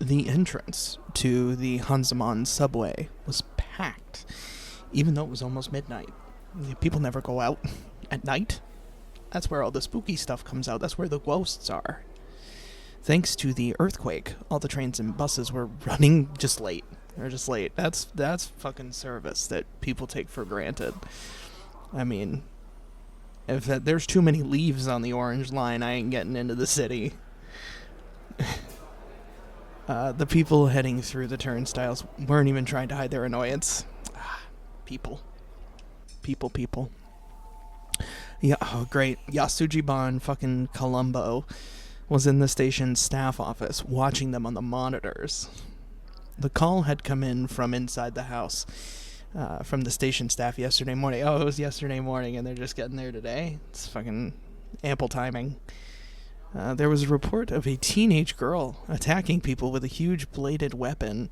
The entrance to the Hansamon subway was packed, even though it was almost midnight. People never go out at night. That's where all the spooky stuff comes out. That's where the ghosts are. Thanks to the earthquake, all the trains and buses were running just late. They're just late. That's fucking service that people take for granted. I mean, if there's too many leaves on the orange line, I ain't getting into the city. The people heading through the turnstiles weren't even trying to hide their annoyance. People. Yeah, oh great. Yasujiban fucking Columbo was in the station's staff office watching them on the monitors. The call had come in from inside the house, from the station staff yesterday morning. Oh, it was yesterday morning and they're just getting there today? It's fucking ample timing. There was a report of a teenage girl attacking people with a huge bladed weapon.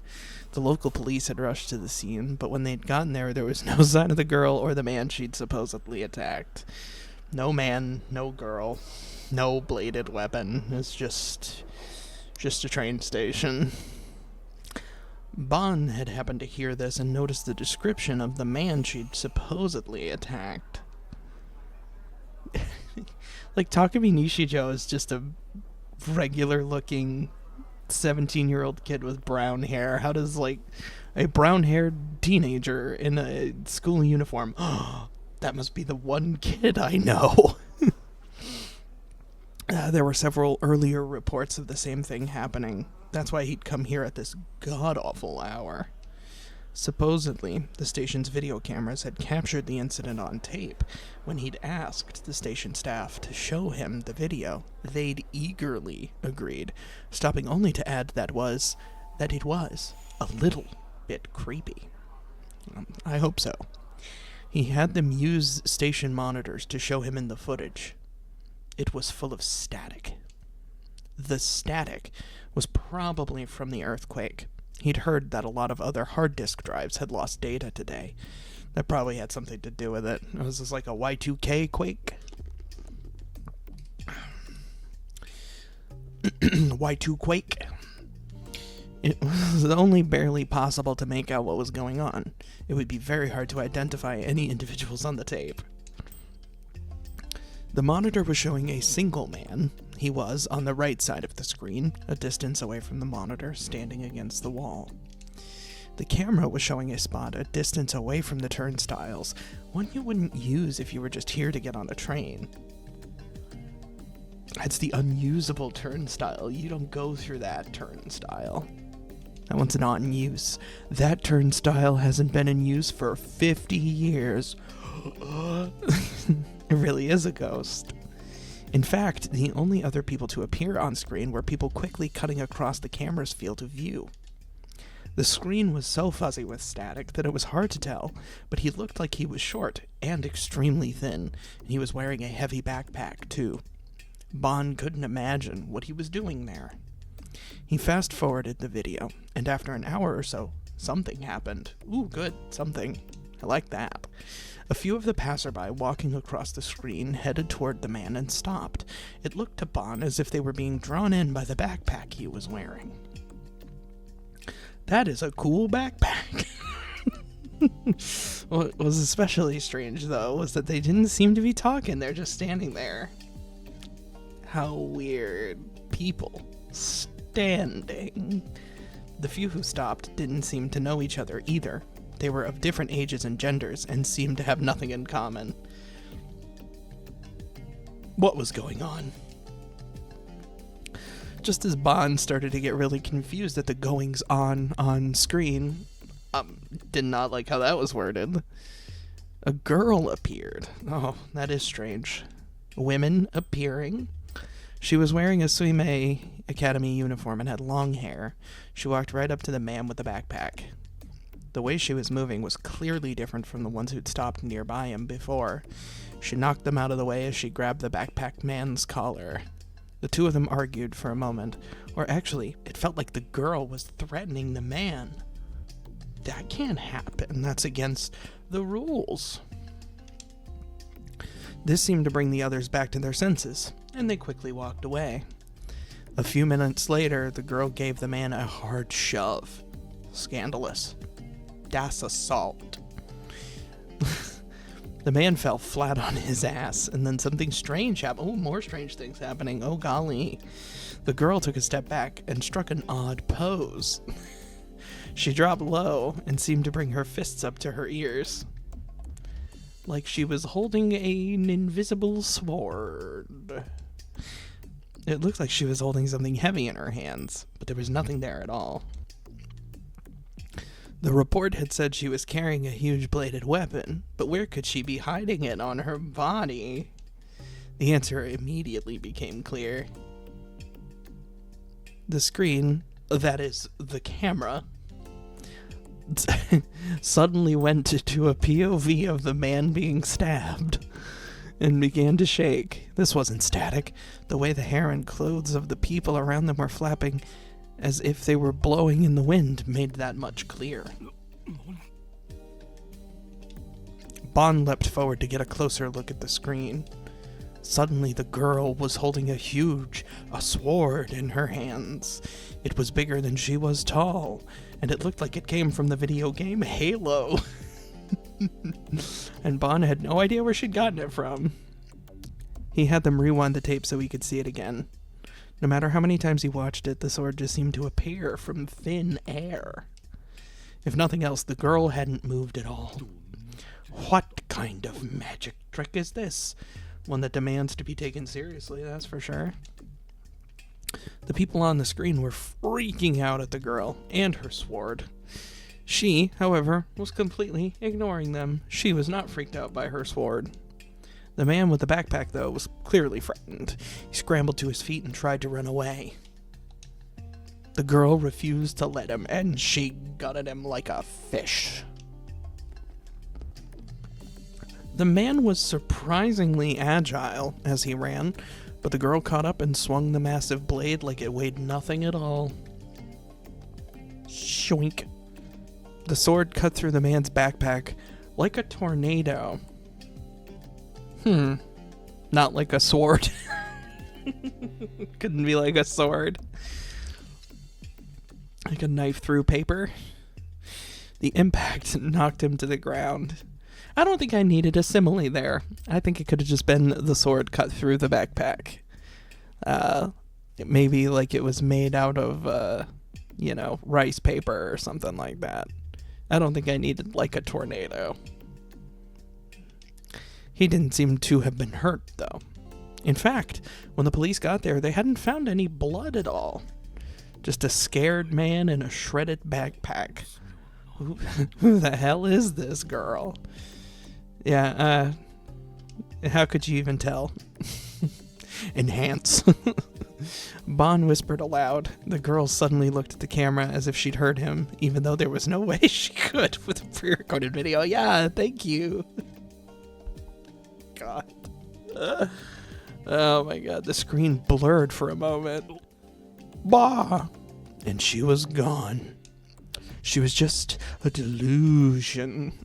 The local police had rushed to the scene, but when they'd gotten there, there was no sign of the girl or the man she'd supposedly attacked. No man, no girl, no bladed weapon. It's just a train station. Bon had happened to hear this and noticed the description of the man she'd supposedly attacked. Like, Takumi Nishijo is just a regular-looking 17-year-old kid with brown hair. How does, like, a brown-haired teenager in a school uniform... that must be the one kid I know. There were several earlier reports of the same thing happening. That's why he'd come here at this god-awful hour. Supposedly, the station's video cameras had captured the incident on tape. When he'd asked the station staff to show him the video, they'd eagerly agreed, stopping only to add that it was a little bit creepy. I hope so. He had them use station monitors to show him in the footage. It was full of static. The static was probably from the earthquake. He'd heard that a lot of other hard disk drives had lost data today. That probably had something to do with it. It was just like a Y2K quake. Y2 quake. It was only barely possible to make out what was going on. It would be very hard to identify any individuals on the tape. The monitor was showing a single man. He was on the right side of the screen, a distance away from the monitor, standing against the wall. The camera was showing a spot a distance away from the turnstiles, one you wouldn't use if you were just here to get on a train. It's the unusable turnstile. You don't go through that turnstile. That one's not in use. That turnstile hasn't been in use for 50 years. It really is a ghost. In fact, the only other people to appear on screen were people quickly cutting across the camera's field of view. The screen was so fuzzy with static that it was hard to tell, but he looked like he was short and extremely thin, and he was wearing a heavy backpack, too. Bon couldn't imagine what he was doing there. He fast-forwarded the video, and after an hour or so, something happened. Ooh, good, something. I like that. A few of the passerby walking across the screen headed toward the man and stopped. It looked to Bon as if they were being drawn in by the backpack he was wearing. That is a cool backpack. What was especially strange, though, was that they didn't seem to be talking. They're just standing there. How weird. People standing. The few who stopped didn't seem to know each other either. They were of different ages and genders and seemed to have nothing in common. What was going on? Just as Bond started to get really confused at the goings-on screen, did not like how that was worded, a girl appeared. Oh, that is strange. Women appearing. She was wearing a Suimei Academy uniform and had long hair. She walked right up to the man with the backpack. The way she was moving was clearly different from the ones who'd stopped nearby him before. She knocked them out of the way as she grabbed the backpack man's collar. The two of them argued for a moment, or actually, it felt like the girl was threatening the man. That can't happen. That's against the rules. This seemed to bring the others back to their senses, and they quickly walked away. A few minutes later, the girl gave the man a hard shove. Scandalous. Das assault. The man fell flat on his ass, and then something strange happened. Oh, more strange things happening. Oh, golly. The girl took a step back and struck an odd pose. She dropped low and seemed to bring her fists up to her ears, like she was holding an invisible sword. It looked like she was holding something heavy in her hands, but there was nothing there at all. The report had said she was carrying a huge bladed weapon, but where could she be hiding it on her body? The answer immediately became clear. The screen, that is, the camera, suddenly went to a POV of the man being stabbed and began to shake. This wasn't static. The way the hair and clothes of the people around them were flapping as if they were blowing in the wind made that much clear. Bond leapt forward to get a closer look at the screen. Suddenly the girl was holding a sword in her hands. It was bigger than she was tall, and it looked like it came from the video game Halo. And Bond had no idea where she'd gotten it from. He had them rewind the tape so he could see it again. No matter how many times he watched it, the sword just seemed to appear from thin air. If nothing else, the girl hadn't moved at all. What kind of magic trick is this? One that demands to be taken seriously, that's for sure. The people on the screen were freaking out at the girl and her sword. She, however, was completely ignoring them. She was not freaked out by her sword. The man with the backpack, though, was clearly frightened. He scrambled to his feet and tried to run away. The girl refused to let him, and she gutted him like a fish. The man was surprisingly agile as he ran, but the girl caught up and swung the massive blade like it weighed nothing at all. Shoink. The sword cut through the man's backpack like a tornado. Not like a sword. Couldn't be like a sword. Like a knife through paper. The impact knocked him to the ground. I don't think I needed a simile there. I think it could have just been the sword cut through the backpack. Maybe like it was made out of, rice paper or something like that. I don't think I needed like a tornado. He didn't seem to have been hurt, though. In fact, when the police got there, they hadn't found any blood at all. Just a scared man in a shredded backpack. Who the hell is this girl? Yeah, how could you even tell? Enhance. Bond whispered aloud. The girl suddenly looked at the camera as if she'd heard him, even though there was no way she could with a pre-recorded video. Yeah, thank you. God. Oh my god, the screen blurred for a moment. Bah! And she was gone. She was just a delusion.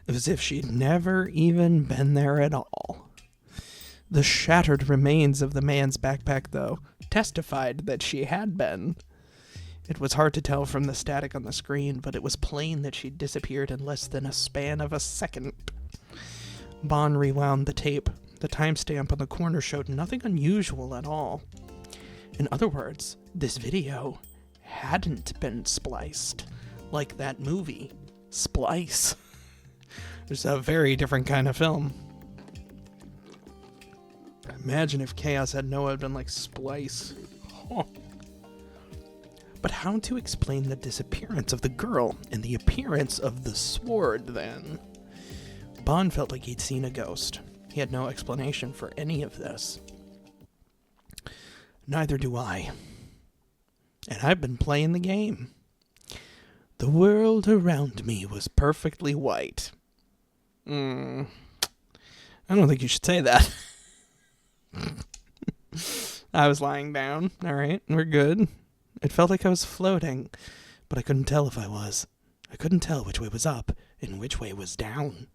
As if she'd never even been there at all. The shattered remains of the man's backpack, though, testified that she had been. It was hard to tell from the static on the screen, but it was plain that she'd disappeared in less than a span of a second. Bond rewound the tape. The timestamp on the corner showed nothing unusual at all. In other words, this video hadn't been spliced, like that movie, Splice. It's a very different kind of film. Imagine if Chaos had Noah had been like Splice. Huh. But how to explain the disappearance of the girl and the appearance of the sword, then? Bond felt like he'd seen a ghost. He had no explanation for any of this. Neither do I. And I've been playing the game. The world around me was perfectly white. I don't think you should say that. I was lying down. All right, we're good. It felt like I was floating, but I couldn't tell if I was. I couldn't tell which way was up and which way was down.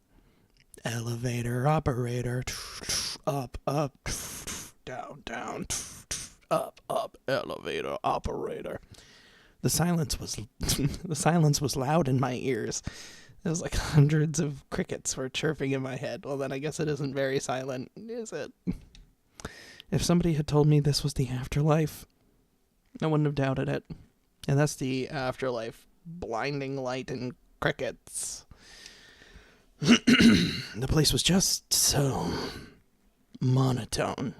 Elevator operator. Up, up. down, down, up, up, elevator operator. The silence was loud in my ears. It was like hundreds of crickets were chirping in my head. Well, then I guess it isn't very silent, is it? If somebody had told me this was the afterlife, I wouldn't have doubted it. And that's the afterlife. Blinding light and crickets. The place was just so monotone.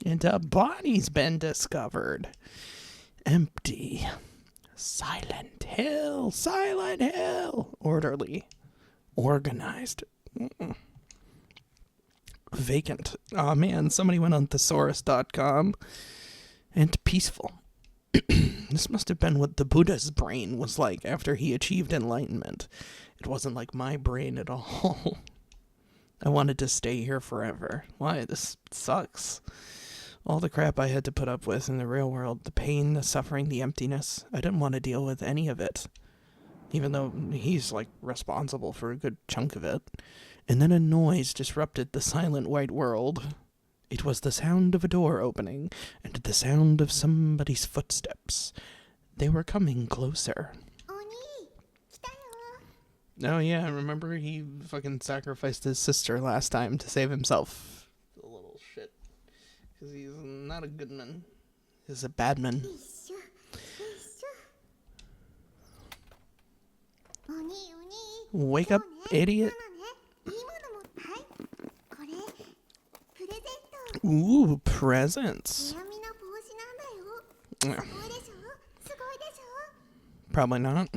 And a body's been discovered. Empty. Silent hill. Orderly. Organized. Vacant. Oh man, somebody went on thesaurus.com. And peaceful. This must have been what the Buddha's brain was like after he achieved enlightenment. It wasn't like my brain at all. I wanted to stay here forever. Why? This sucks. All the crap I had to put up with in the real world, the pain, the suffering, the emptiness, I didn't want to deal with any of it. Even though he's, like, responsible for a good chunk of it. And then a noise disrupted the silent white world. It was the sound of a door opening, and the sound of somebody's footsteps. They were coming closer. Oh yeah, remember he fucking sacrificed his sister last time to save himself. The little shit. Because he's not a good man. He's a bad man. Wake up, idiot. Ooh, presents. Probably not.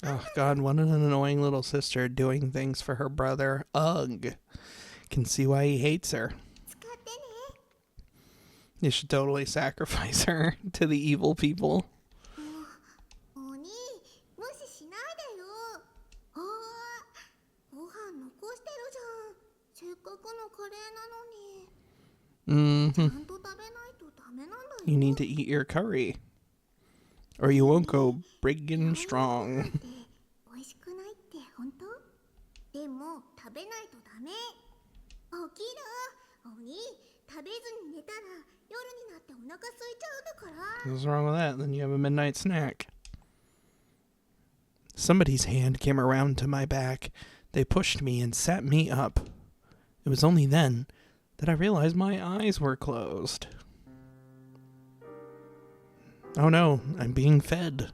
Oh god, what an annoying little sister doing things for her brother. Ugh. Can see why he hates her. You should totally sacrifice her to the evil people. You need to eat your curry, or you won't go big and strong. What's wrong with that? Then you have a midnight snack. Somebody's hand came around to my back. They pushed me and sat me up. It was only then that I realized my eyes were closed. Oh no, I'm being fed.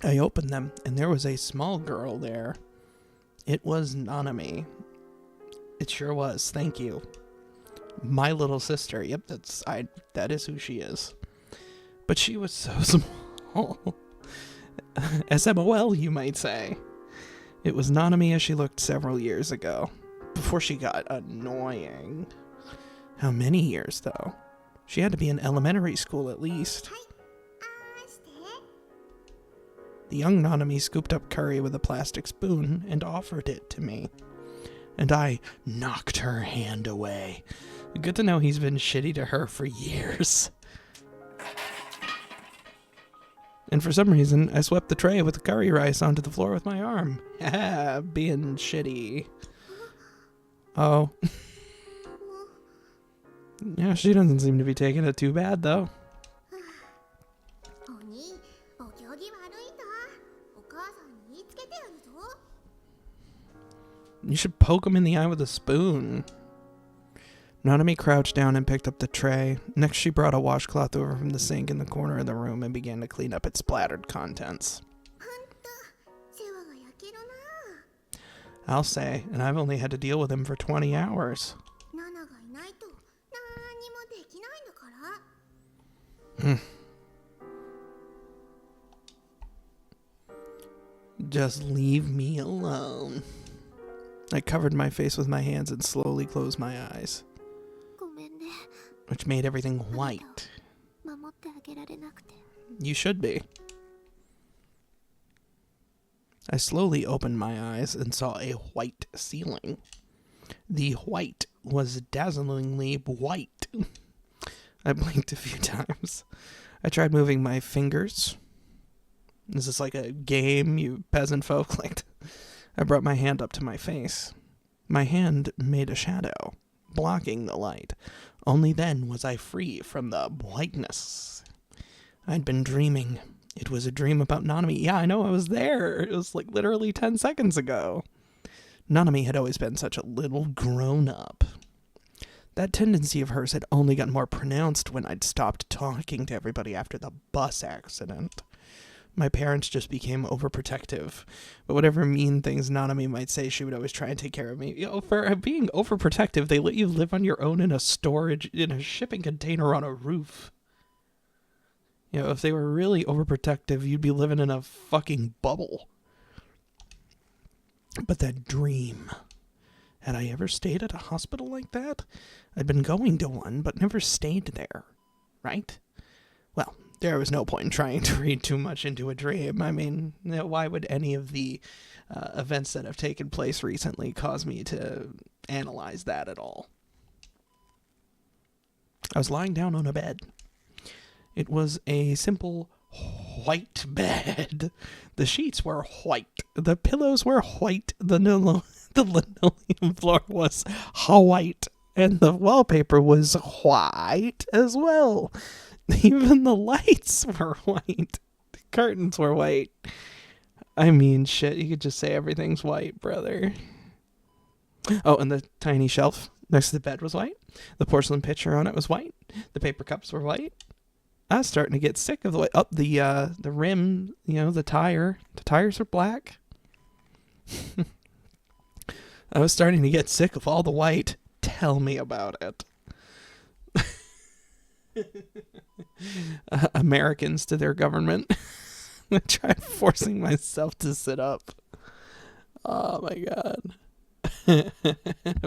I opened them, and there was a small girl there. It was Nanami. It sure was, thank you. My little sister, yep, that is who she is. But she was so small. SMOL, you might say. It was Nanami as she looked several years ago, before she got annoying. How many years, though? She had to be in elementary school at least. The young Nanami scooped up curry with a plastic spoon and offered it to me. And I knocked her hand away. Good to know he's been shitty to her for years. And for some reason, I swept the tray with the curry rice onto the floor with my arm. Haha, being shitty. Oh. Yeah, she doesn't seem to be taking it too bad, though. You should poke him in the eye with a spoon. Nanami crouched down and picked up the tray. Next, she brought a washcloth over from the sink in the corner of the room and began to clean up its splattered contents. I'll say, and I've only had to deal with him for 20 hours. Just leave me alone. I covered my face with my hands and slowly closed my eyes, which made everything white. You should be. I slowly opened my eyes and saw a white ceiling. The white was dazzlingly white. I blinked a few times. I tried moving my fingers. Is this like a game, you peasant folk? I brought my hand up to my face. My hand made a shadow, blocking the light. Only then was I free from the whiteness. I'd been dreaming. It was a dream about Nanami. Yeah, I know, I was there. It was like literally 10 seconds ago. Nanami had always been such a little grown-up. That tendency of hers had only gotten more pronounced when I'd stopped talking to everybody after the bus accident. My parents just became overprotective. But whatever mean things Nanami might say, she would always try and take care of me. You know, for being overprotective, they let you live on your own in a shipping container on a roof. You know, if they were really overprotective, you'd be living in a fucking bubble. But that dream. Had I ever stayed at a hospital like that? I'd been going to one, but never stayed there. Right? Well, there was no point in trying to read too much into a dream. I mean, you know, why would any of the events that have taken place recently cause me to analyze that at all? I was lying down on a bed. It was a simple white bed. The sheets were white. The pillows were white. The linoleum floor was white. And the wallpaper was white as well. Even the lights were white. The curtains were white. I mean, shit, you could just say everything's white, brother. Oh, and the tiny shelf next to the bed was white. The porcelain pitcher on it was white. The paper cups were white. I was starting to get sick of the white. Oh, the rim, you know, the tire. The tires were black. I was starting to get sick of all the white. Tell me about it. Americans to their government. I tried forcing myself to sit up. Oh my god.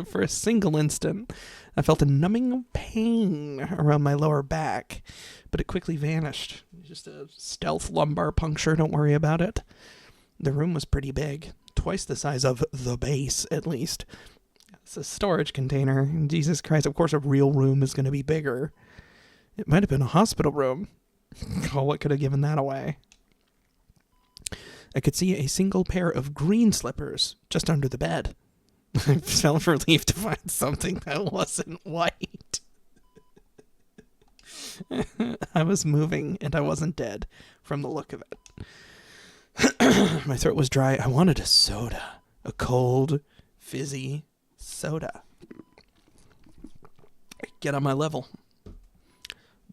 For a single instant, I felt a numbing pain around my lower back, but it quickly vanished. Just a stealth lumbar puncture, don't worry about it. The room was pretty big, twice the size of the base, at least. It's a storage container. Jesus Christ, of course a real room is going to be bigger. It might have been a hospital room. Oh, what could have given that away? I could see a single pair of green slippers just under the bed. I felt relieved to find something that wasn't white. I was moving, and I wasn't dead, from the look of it. My throat was dry. I wanted a soda. A cold, fizzy soda. Get on my level.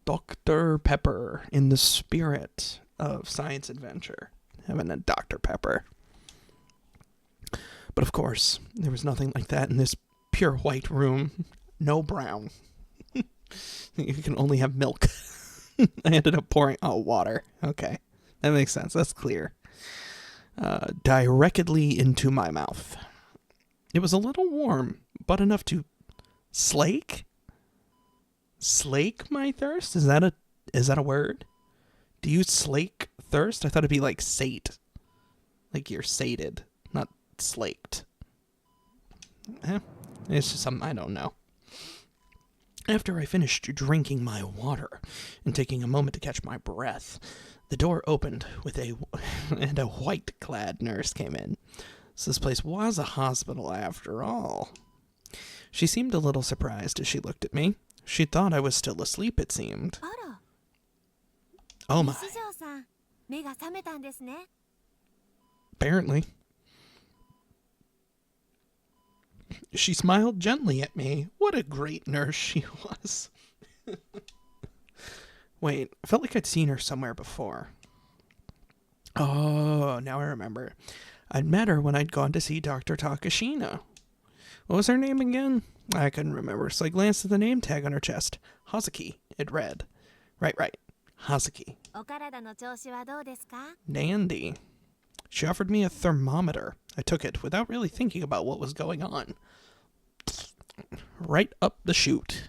Dr. Pepper, in the spirit of science adventure. Having a Dr. Pepper. But of course, there was nothing like that in this pure white room. No brown. You can only have milk. I ended up pouring water. Okay, that makes sense. That's clear. Directly into my mouth. It was a little warm, but enough to slake my thirst. Is that a word? Do you slake thirst? I thought it'd be like sate, like you're sated, not slaked. It's just something I don't know. After I finished drinking my water and taking a moment to catch my breath, the door opened and a white-clad nurse came in. So this place was a hospital after all. She seemed a little surprised as she looked at me. She thought I was still asleep, it seemed. Oh my. Apparently. She smiled gently at me. What a great nurse she was. Wait, I felt like I'd seen her somewhere before. Oh, now I remember. I'd met her when I'd gone to see Dr. Takashina. What was her name again? I couldn't remember, so I glanced at the name tag on her chest. Hazuki, it read. Right. Hazuki. Dandy. She offered me a thermometer. I took it without really thinking about what was going on. Right up the chute.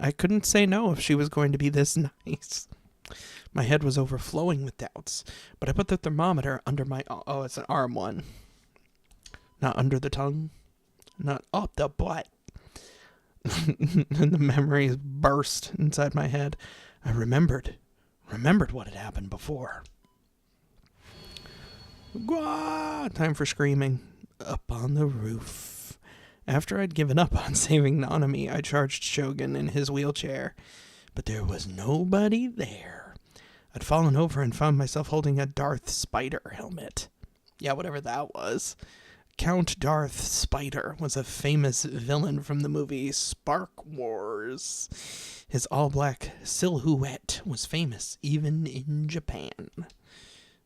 I couldn't say no if she was going to be this nice. My head was overflowing with doubts, but I put the thermometer under my... Oh, it's an arm one. Not under the tongue. Not up the butt. And the memories burst inside my head. I remembered what had happened before. Gwah! Time for screaming. Up on the roof. After I'd given up on saving Nanami, I charged Shogun in his wheelchair. But there was nobody there. I'd fallen over and found myself holding a Darth Spider helmet. Yeah, whatever that was. Count Darth Spider was a famous villain from the movie Spark Wars. His all-black silhouette was famous even in Japan.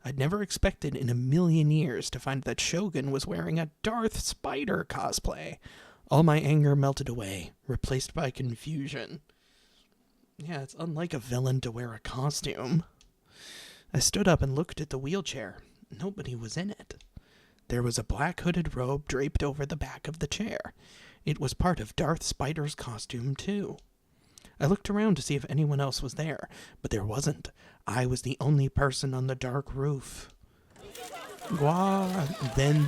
I'd never expected in a million years to find that Shogun was wearing a Darth Spider cosplay. All my anger melted away, replaced by confusion. Yeah, it's unlike a villain to wear a costume. I stood up and looked at the wheelchair. Nobody was in it. There was a black hooded robe draped over the back of the chair. It was part of Darth Spider's costume, too. I looked around to see if anyone else was there, but there wasn't. I was the only person on the dark roof. Then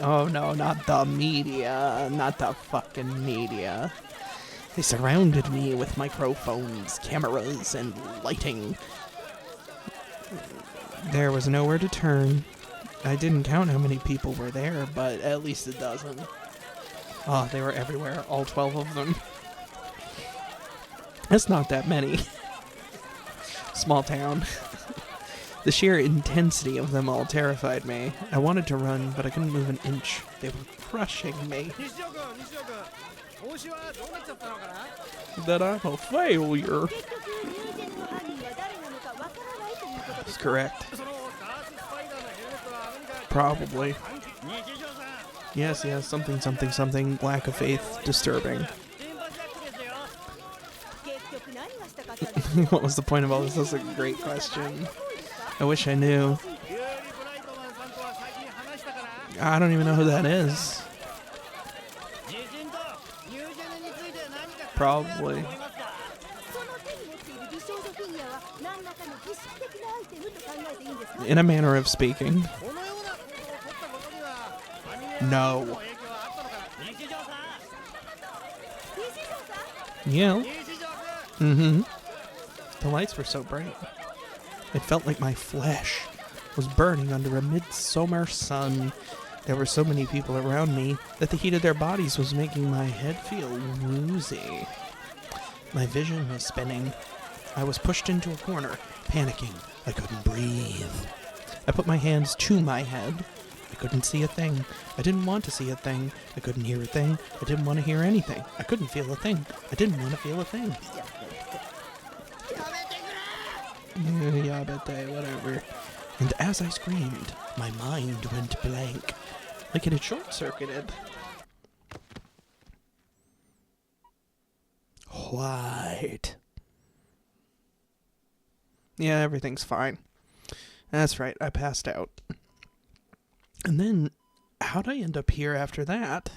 oh no, not the media. Not the fucking media. They surrounded me with microphones, cameras, and lighting. There was nowhere to turn. I didn't count how many people were there, but at least a dozen. Oh, they were everywhere, all 12 of them. That's not that many. Small town. The sheer intensity of them all terrified me. I wanted to run, but I couldn't move an inch. They were crushing me. That I'm a failure. That's correct. Probably. Yes, something, lack of faith, disturbing. What was the point of all this? That's a great question. I wish I knew. I don't even know who that is. Probably. In a manner of speaking. No. Yeah. Mm-hmm. The lights were so bright. It felt like my flesh was burning under a midsummer sun. There were so many people around me that the heat of their bodies was making my head feel woozy. My vision was spinning. I was pushed into a corner, panicking. I couldn't breathe. I put my hands to my head. I couldn't see a thing. I didn't want to see a thing. I couldn't hear a thing. I didn't want to hear anything. I couldn't feel a thing. I didn't want to feel a thing. Yabete, whatever. And as I screamed, my mind went blank, like it had short-circuited. White. Yeah, everything's fine. That's right, I passed out. And then, how'd I end up here after that?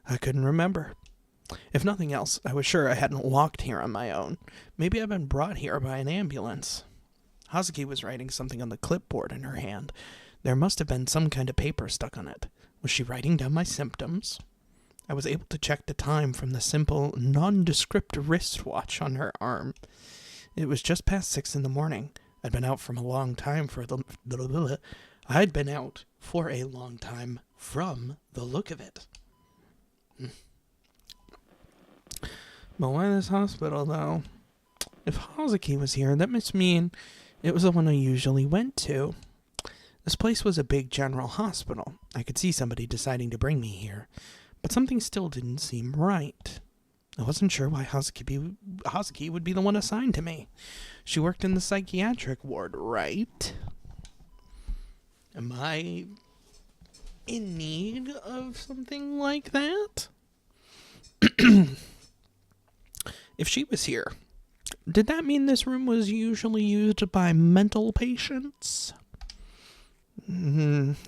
I couldn't remember. If nothing else, I was sure I hadn't walked here on my own. Maybe I'd been brought here by an ambulance. Hazuki was writing something on the clipboard in her hand. There must have been some kind of paper stuck on it. Was she writing down my symptoms? I was able to check the time from the simple, nondescript wristwatch on her arm. It was just past 6 in the morning. I'd been out from a long time from the look of it. But why this hospital, though? If Hazuki was here, that must mean it was the one I usually went to. This place was a big general hospital. I could see somebody deciding to bring me here, but something still didn't seem right. I wasn't sure why Hazuki would be the one assigned to me. She worked in the psychiatric ward, right? Am I in need of something like that? If she was here, did that mean this room was usually used by mental patients? I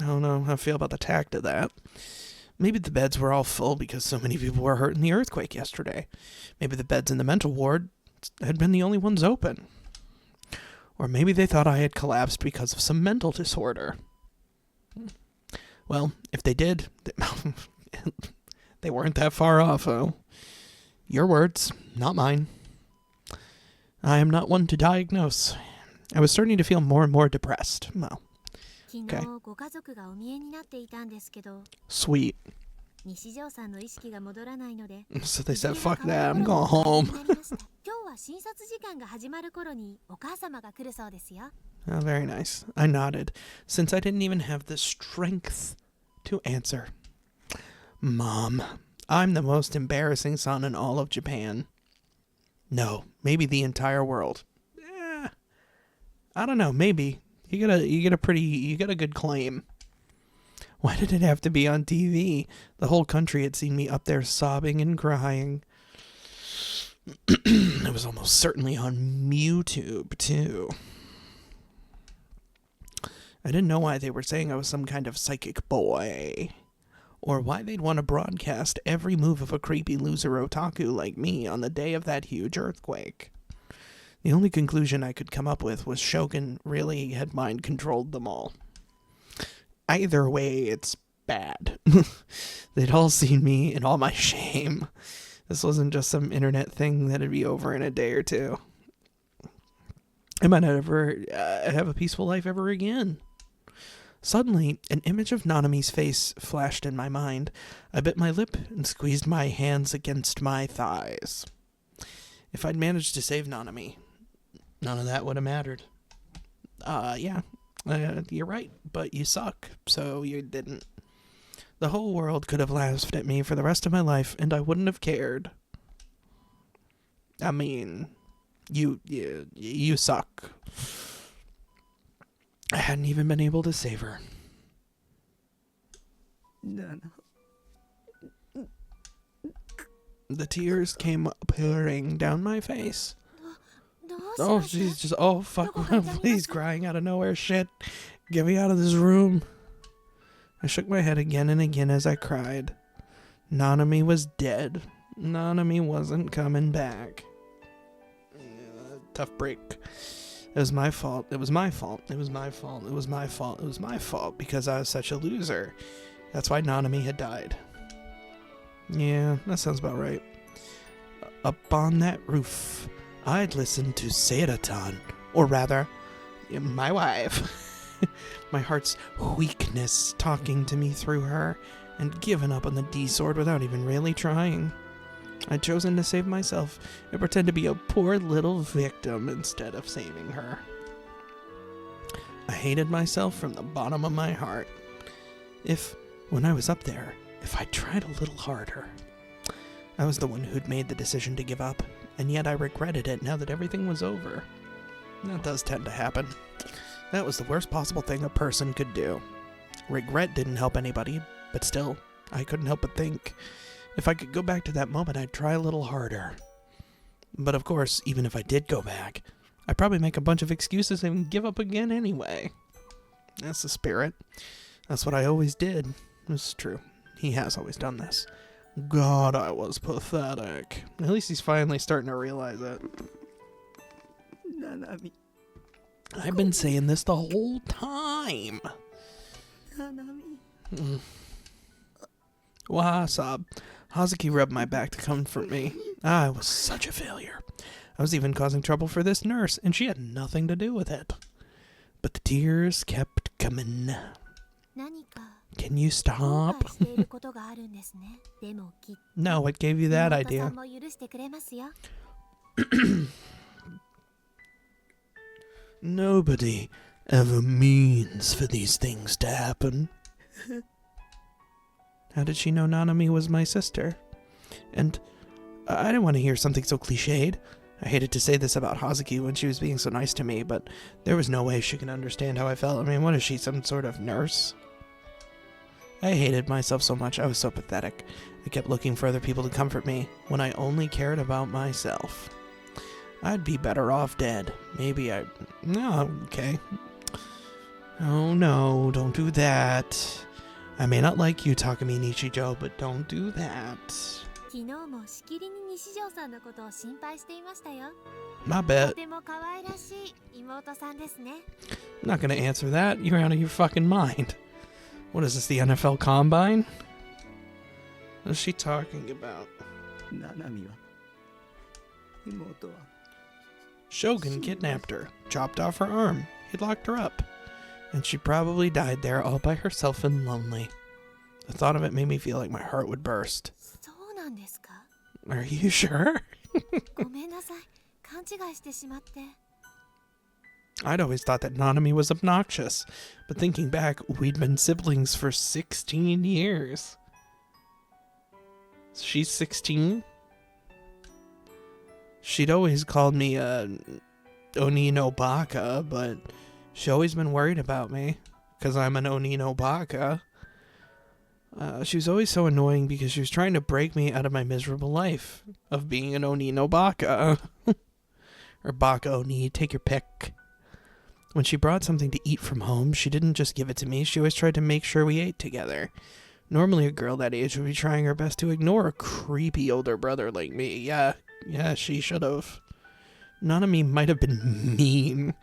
don't know how I feel about the tact of that. Maybe the beds were all full because so many people were hurt in the earthquake yesterday. Maybe the beds in the mental ward had been the only ones open. Or maybe they thought I had collapsed because of some mental disorder. Well, if they did, they weren't that far off, though. Your words, not mine. I am not one to diagnose. I was starting to feel more and more depressed. Well, Okay. Sweet. So they said, fuck that, I'm going home. Oh, very nice. I nodded, since I didn't even have the strength to answer. Mom, I'm the most embarrassing son in all of Japan. No, maybe the entire world. I don't know, maybe. You got a good claim. Why did it have to be on TV? The whole country had seen me up there sobbing and crying. It was almost certainly on YouTube, too. I didn't know why they were saying I was some kind of psychic boy, or why they'd want to broadcast every move of a creepy loser otaku like me on the day of that huge earthquake. The only conclusion I could come up with was Shogun really had mind-controlled them all. Either way, it's bad. They'd all seen me in all my shame. This wasn't just some internet thing that'd be over in a day or two. I might not ever have a peaceful life ever again. Suddenly, an image of Nanami's face flashed in my mind. I bit my lip and squeezed my hands against my thighs. If I'd managed to save Nanami, none of that would have mattered. Yeah, you're right, but you suck, so you didn't. The whole world could have laughed at me for the rest of my life, and I wouldn't have cared. I mean, you suck. I hadn't even been able to save her. The tears came pouring down my face. Oh, she's just, oh, fuck, please, crying out of nowhere, shit. Get me out of this room. I shook my head again and again as I cried. Nanami was dead. Nanami wasn't coming back. Tough break. It was my fault. It was my fault. It was my fault. It was my fault. It was my fault because I was such a loser. That's why Nanami had died. Yeah, that sounds about right. Up on that roof, I'd listened to Seira-tan, or rather, my wife. My heart's weakness talking to me through her, and given up on the D-sword without even really trying. I'd chosen to save myself and pretend to be a poor little victim instead of saving her. I hated myself from the bottom of my heart. When I was up there, if I tried a little harder. I was the one who'd made the decision to give up, and yet I regretted it now that everything was over. That does tend to happen. That was the worst possible thing a person could do. Regret didn't help anybody, but still, I couldn't help but think, if I could go back to that moment, I'd try a little harder. But of course, even if I did go back, I'd probably make a bunch of excuses and give up again anyway. That's the spirit. That's what I always did. It's true. He has always done this. God, I was pathetic. At least he's finally starting to realize it. Nanami. I've been saying this the whole time. Nanami. Wah, sob. Hazuki rubbed my back to comfort me. I was such a failure. I was even causing trouble for this nurse, and she had nothing to do with it. But the tears kept coming. Can you stop? No, what gave you that idea? Nobody ever means for these things to happen. How did she know Nanami was my sister? And I didn't want to hear something so cliched. I hated to say this about Hazuki when she was being so nice to me, but there was no way she could understand how I felt. I mean, what is she, some sort of nurse? I hated myself so much. I was so pathetic. I kept looking for other people to comfort me when I only cared about myself. I'd be better off dead. Maybe I... No, okay. Oh no, don't do that. I may not like you, Takumi Nishijo, but don't do that. I bet. I'm not gonna answer that. You're out of your fucking mind. What is this, the NFL Combine? What is she talking about? Shogun kidnapped her, chopped off her arm. He locked her up. And she probably died there all by herself and lonely. The thought of it made me feel like my heart would burst. そうなんですか? Are you sure? ごめんなさい。勘違いしてしまって。 I'd always thought that Nanami was obnoxious, but thinking back, we'd been siblings for 16 years. She's 16? She'd always called me Oni no Baka, but she always been worried about me, because I'm an Oni no Baka. She was always so annoying because she was trying to break me out of my miserable life of being an Oni no Baka. Or Baka Oni, take your pick. When she brought something to eat from home, she didn't just give it to me, she always tried to make sure we ate together. Normally a girl that age would be trying her best to ignore a creepy older brother like me. Yeah, she should have. Nanami might have been mean,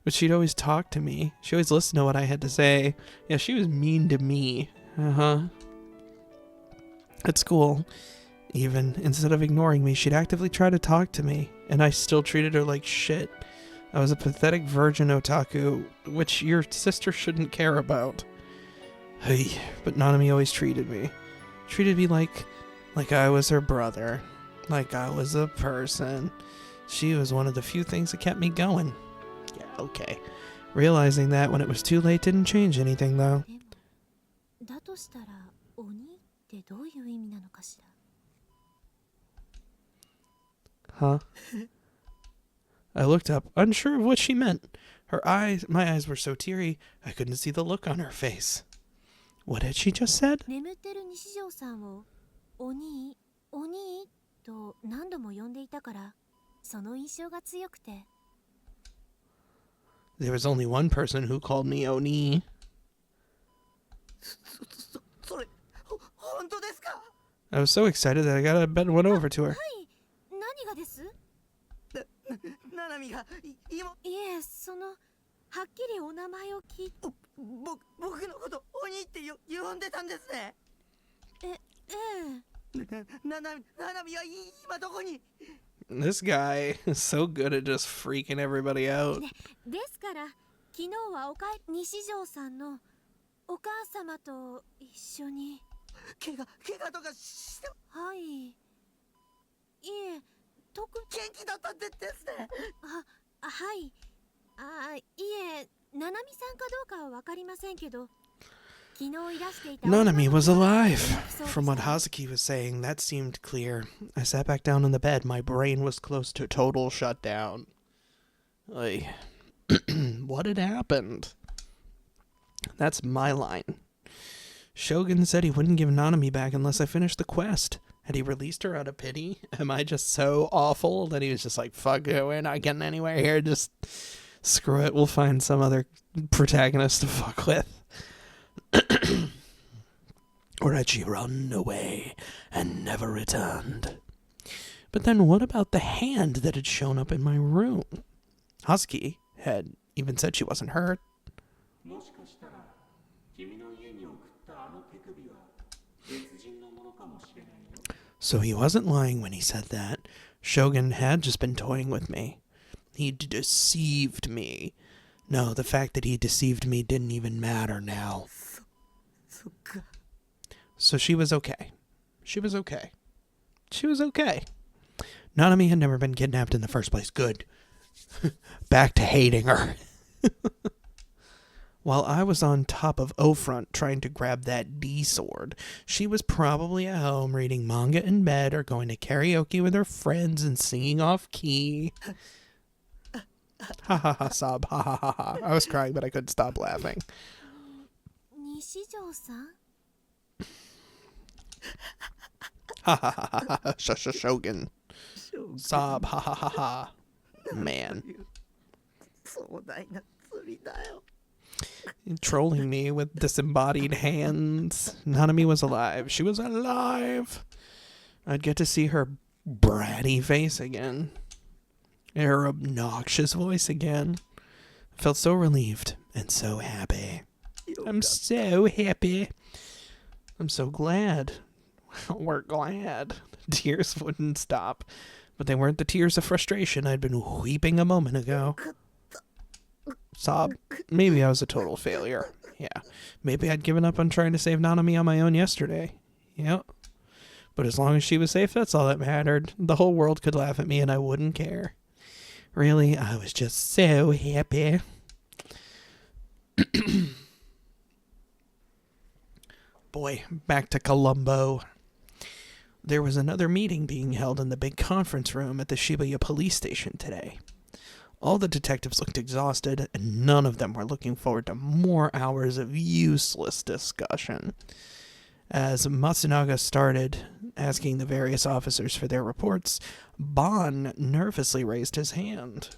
but she'd always talk to me. She always listened to what I had to say. Yeah, she was mean to me. At school, even, instead of ignoring me, she'd actively try to talk to me, and I still treated her like shit. I was a pathetic virgin otaku, which your sister shouldn't care about. Hey, but Nanami always treated me. Treated me like I was her brother. Like I was a person. She was one of the few things that kept me going. Yeah, okay. Realizing that when it was too late didn't change anything, though. だとしたら、鬼ってどういう意味なのかしら? Huh? I looked up, unsure of what she meant. My eyes were so teary, I couldn't see the look on her face. What had she just said? 眠ってる西條さんを鬼と何度も呼んでいたから、その印象が強くて。 There was only one person who called me Oni. それ、本当ですか? I was so excited that I got out of bed and went over to her. はい、何がです? ななみが今いえ、そのはっきりお名前を聞いて、僕のこと鬼って呼んでたんですね。ええ。ななみは今どこに? This guy is so good at just freaking everybody out. ですから昨日は西條さんのお母様と一緒に。怪我とかして？はい。いえ、元気だったんですね。はい。いえ、ななみさんかどうかはわかりませんけど。Nanami was alive. From what Hazuki was saying, that seemed clear. I sat back down in the bed. My brain was close to total shutdown. What had happened? That's my line. Shogun said he wouldn't give Nanami back unless I finished the quest. Had he released her out of pity? Am I just so awful that he was just like, fuck it, we're not getting anywhere here, just screw it, we'll find some other protagonist to fuck with. Or had she run away and never returned? But then what about the hand that had shown up in my room? Hazuki had even said she wasn't hurt. So he wasn't lying when he said that. Shogun had just been toying with me. He'd deceived me. No, the fact that he deceived me didn't even matter now. So she was okay. She was okay. She was okay. Nanami had never been kidnapped in the first place. Good. Back to hating her. While I was on top of O-Front trying to grab that D-sword, she was probably at home reading manga in bed or going to karaoke with her friends and singing off key. Ha ha ha, sob, ha ha ha ha. I was crying, but I couldn't stop laughing. Nishijo-san? Ha ha ha ha ha, Shogun. Sob, ha ha ha ha. Man. Trolling me with disembodied hands. Nanami was alive. She was alive. I'd get to see her bratty face again. Her obnoxious voice again. I felt so relieved and so happy. I'm so happy. I'm so glad. We're glad. Tears wouldn't stop. But they weren't the tears of frustration I'd been weeping a moment ago. Sob. Maybe I was a total failure. Yeah. Maybe I'd given up on trying to save Nanami on my own yesterday. Yep. But as long as she was safe, that's all that mattered. The whole world could laugh at me and I wouldn't care. Really, I was just so happy. Boy, back to Colombo. There was another meeting being held in the big conference room at the Shibuya police station today. All the detectives looked exhausted, and none of them were looking forward to more hours of useless discussion. As Matsunaga started asking the various officers for their reports, Bon nervously raised his hand.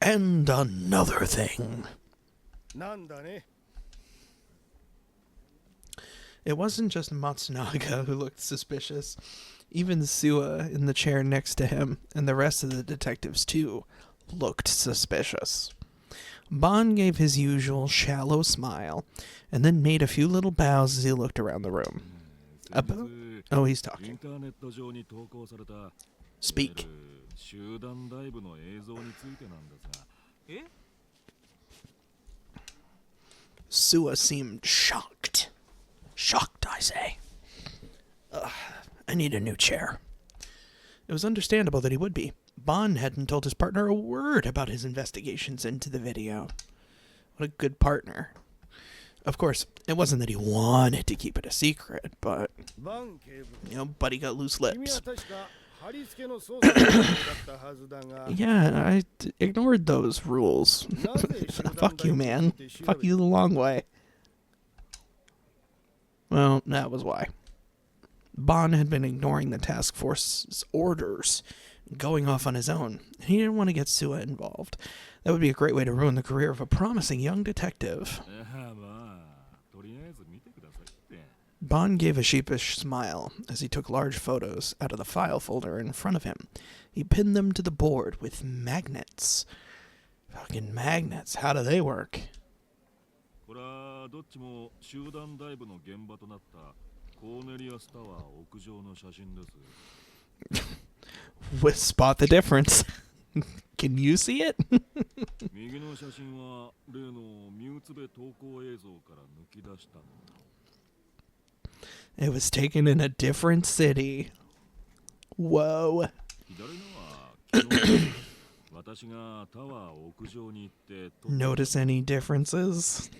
And another thing. It wasn't just Matsunaga who looked suspicious. Even Sua in the chair next to him, and the rest of the detectives too, looked suspicious. Bon gave his usual shallow smile, and then made a few little bows as he looked around the room. Oh, he's talking. Speak. Sua seemed shocked. Shocked, I say. I need a new chair. It was understandable that he would be. Bon hadn't told his partner a word about his investigations into the video. What a good partner. Of course, it wasn't that he wanted to keep it a secret, but, Buddy got loose lips. Yeah, I ignored those rules. Fuck you, man. Fuck you the long way. Well, that was why. Bon had been ignoring the task force's orders, going off on his own. He didn't want to get Sua involved. That would be a great way to ruin the career of a promising young detective. Bon gave a sheepish smile as he took large photos out of the file folder in front of him. He pinned them to the board with magnets. Fucking magnets. How do they work? Spot the difference. Can you see it? It was taken in a different city. Whoa. Notice any differences?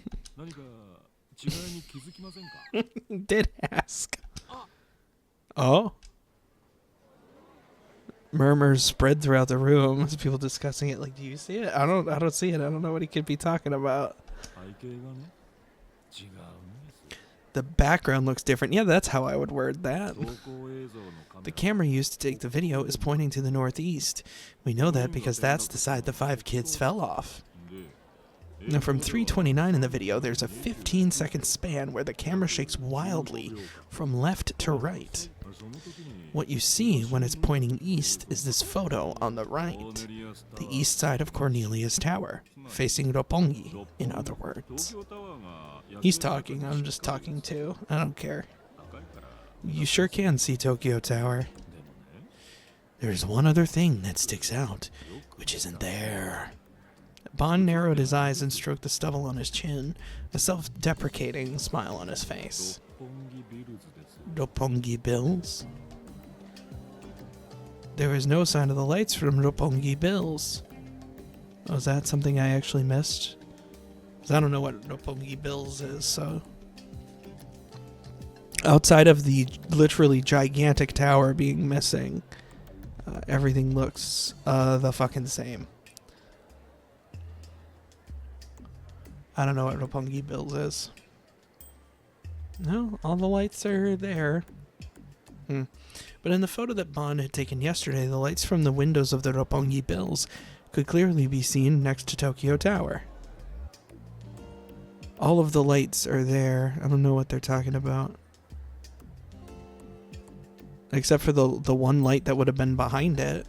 Did ask. Oh? Murmurs spread throughout the room as people discussing it. Like, do you see it? I don't see it. I don't know what he could be talking about. The background looks different. Yeah, that's how I would word that. The camera used to take the video is pointing to the northeast. We know that because that's the side the 5 kids fell off. Now, from 3:29 in the video, there's a 15-second span where the camera shakes wildly from left to right. What you see when it's pointing east is this photo on the right, the east side of Cornelia's Tower, facing Roppongi, in other words. He's talking, I'm just talking too. I don't care. You sure can see Tokyo Tower. There's one other thing that sticks out, which isn't there. Bon narrowed his eyes and stroked the stubble on his chin, a self-deprecating smile on his face. Roppongi bills? There was no sign of the lights from Roppongi bills. Oh, is that something I actually missed? 'Cause I don't know what Roppongi bills is, so... Outside of the literally gigantic tower being missing, everything looks the fucking same. I don't know what Roppongi bills is. No, all the lights are there. But in the photo that Bon had taken yesterday, the lights from the windows of the Roppongi bills could clearly be seen next to Tokyo Tower. All of the lights are there. I don't know what they're talking about. Except for the one light that would have been behind it.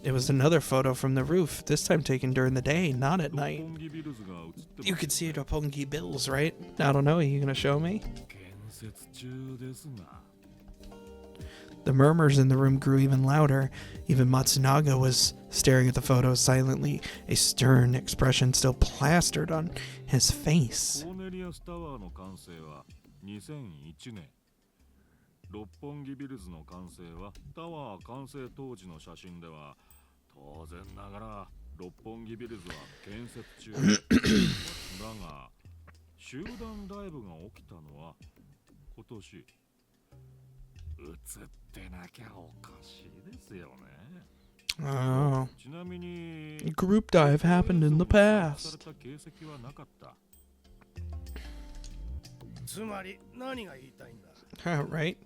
It was another photo from the roof, this time taken during the day, not at night. You could see Roppongi bills, right? I don't know, are you gonna show me? The murmurs in the room grew even louder. Even Matsunaga was staring at the photos silently, a stern expression still plastered on his face. 六本木ビルズの完成はタワー完成当時の写真では当然ながら六本木ビルズは建設中だが集団ライブが起きたのは今年映ってなきゃおかしいですよね。Oh. ちなみに Group dive happened in the past. 形跡はなかった。つまり何が言いたいんだ。 Right.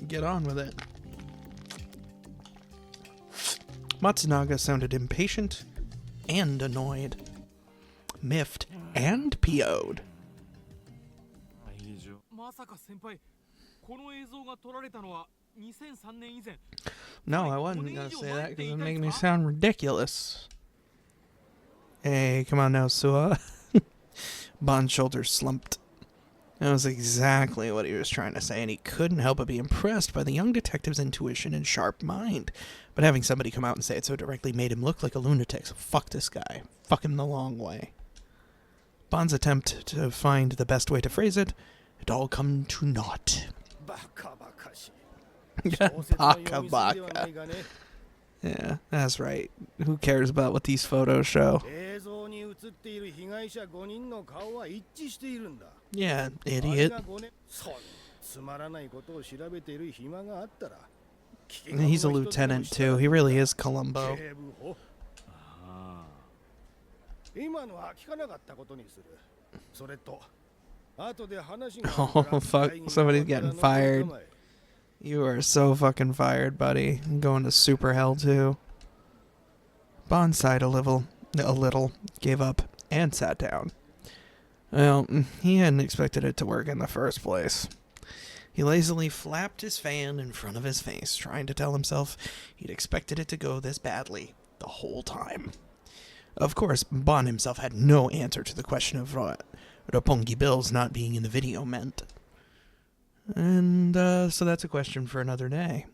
Get on with it. Matsunaga sounded impatient and annoyed, miffed and PO'd. まさか先輩、この映像が撮られたのは2003年以前。 No, I wasn't gonna say that because it would make me sound ridiculous. Hey, come on now, Sua. Bond's shoulders slumped. That was exactly what he was trying to say, and he couldn't help but be impressed by the young detective's intuition and sharp mind. But having somebody come out and say it so directly made him look like a lunatic, so fuck this guy. Fuck him the long way. Bond's attempt to find the best way to phrase it had all come to naught. Baka baka. Yeah, that's right. Who cares about what these photos show? Yeah, idiot. He's a lieutenant too. He really is Columbo. Oh, fuck. Somebody's getting fired. You are so fucking fired, buddy. I'm going to super hell too. Bond sighed a little, gave up, and sat down. Well, he hadn't expected it to work in the first place. He lazily flapped his fan in front of his face, trying to tell himself he'd expected it to go this badly the whole time. Of course, Bond himself had no answer to the question of what Roppongi bills not being in the video meant. And so that's a question for another day.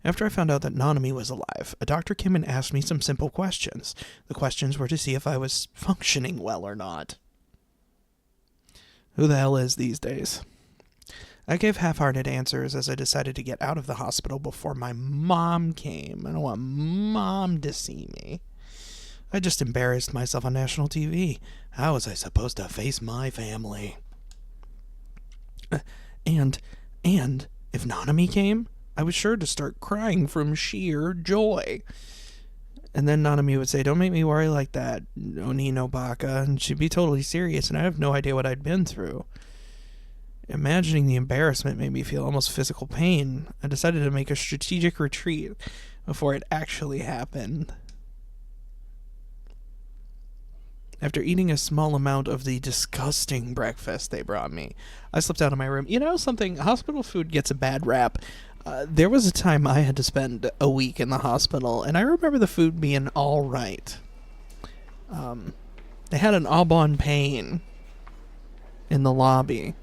After I found out that Nanami was alive, a doctor came and asked me some simple questions. The questions were to see if I was functioning well or not. Who the hell is these days? I gave half-hearted answers as I decided to get out of the hospital before my mom came. I don't want Mom to see me. I just embarrassed myself on national TV. How was I supposed to face my family? And if Nanami came, I was sure to start crying from sheer joy. And then Nanami would say, "Don't make me worry like that, Oni no Baka," and she'd be totally serious, and I have no idea what I'd been through. Imagining the embarrassment made me feel almost physical pain. I decided to make a strategic retreat before it actually happened. After eating a small amount of the disgusting breakfast they brought me, I slipped out of my room. You know something? Hospital food gets a bad rap. There was a time I had to spend a week in the hospital, and I remember the food being all right. They had an au bon pain in the lobby.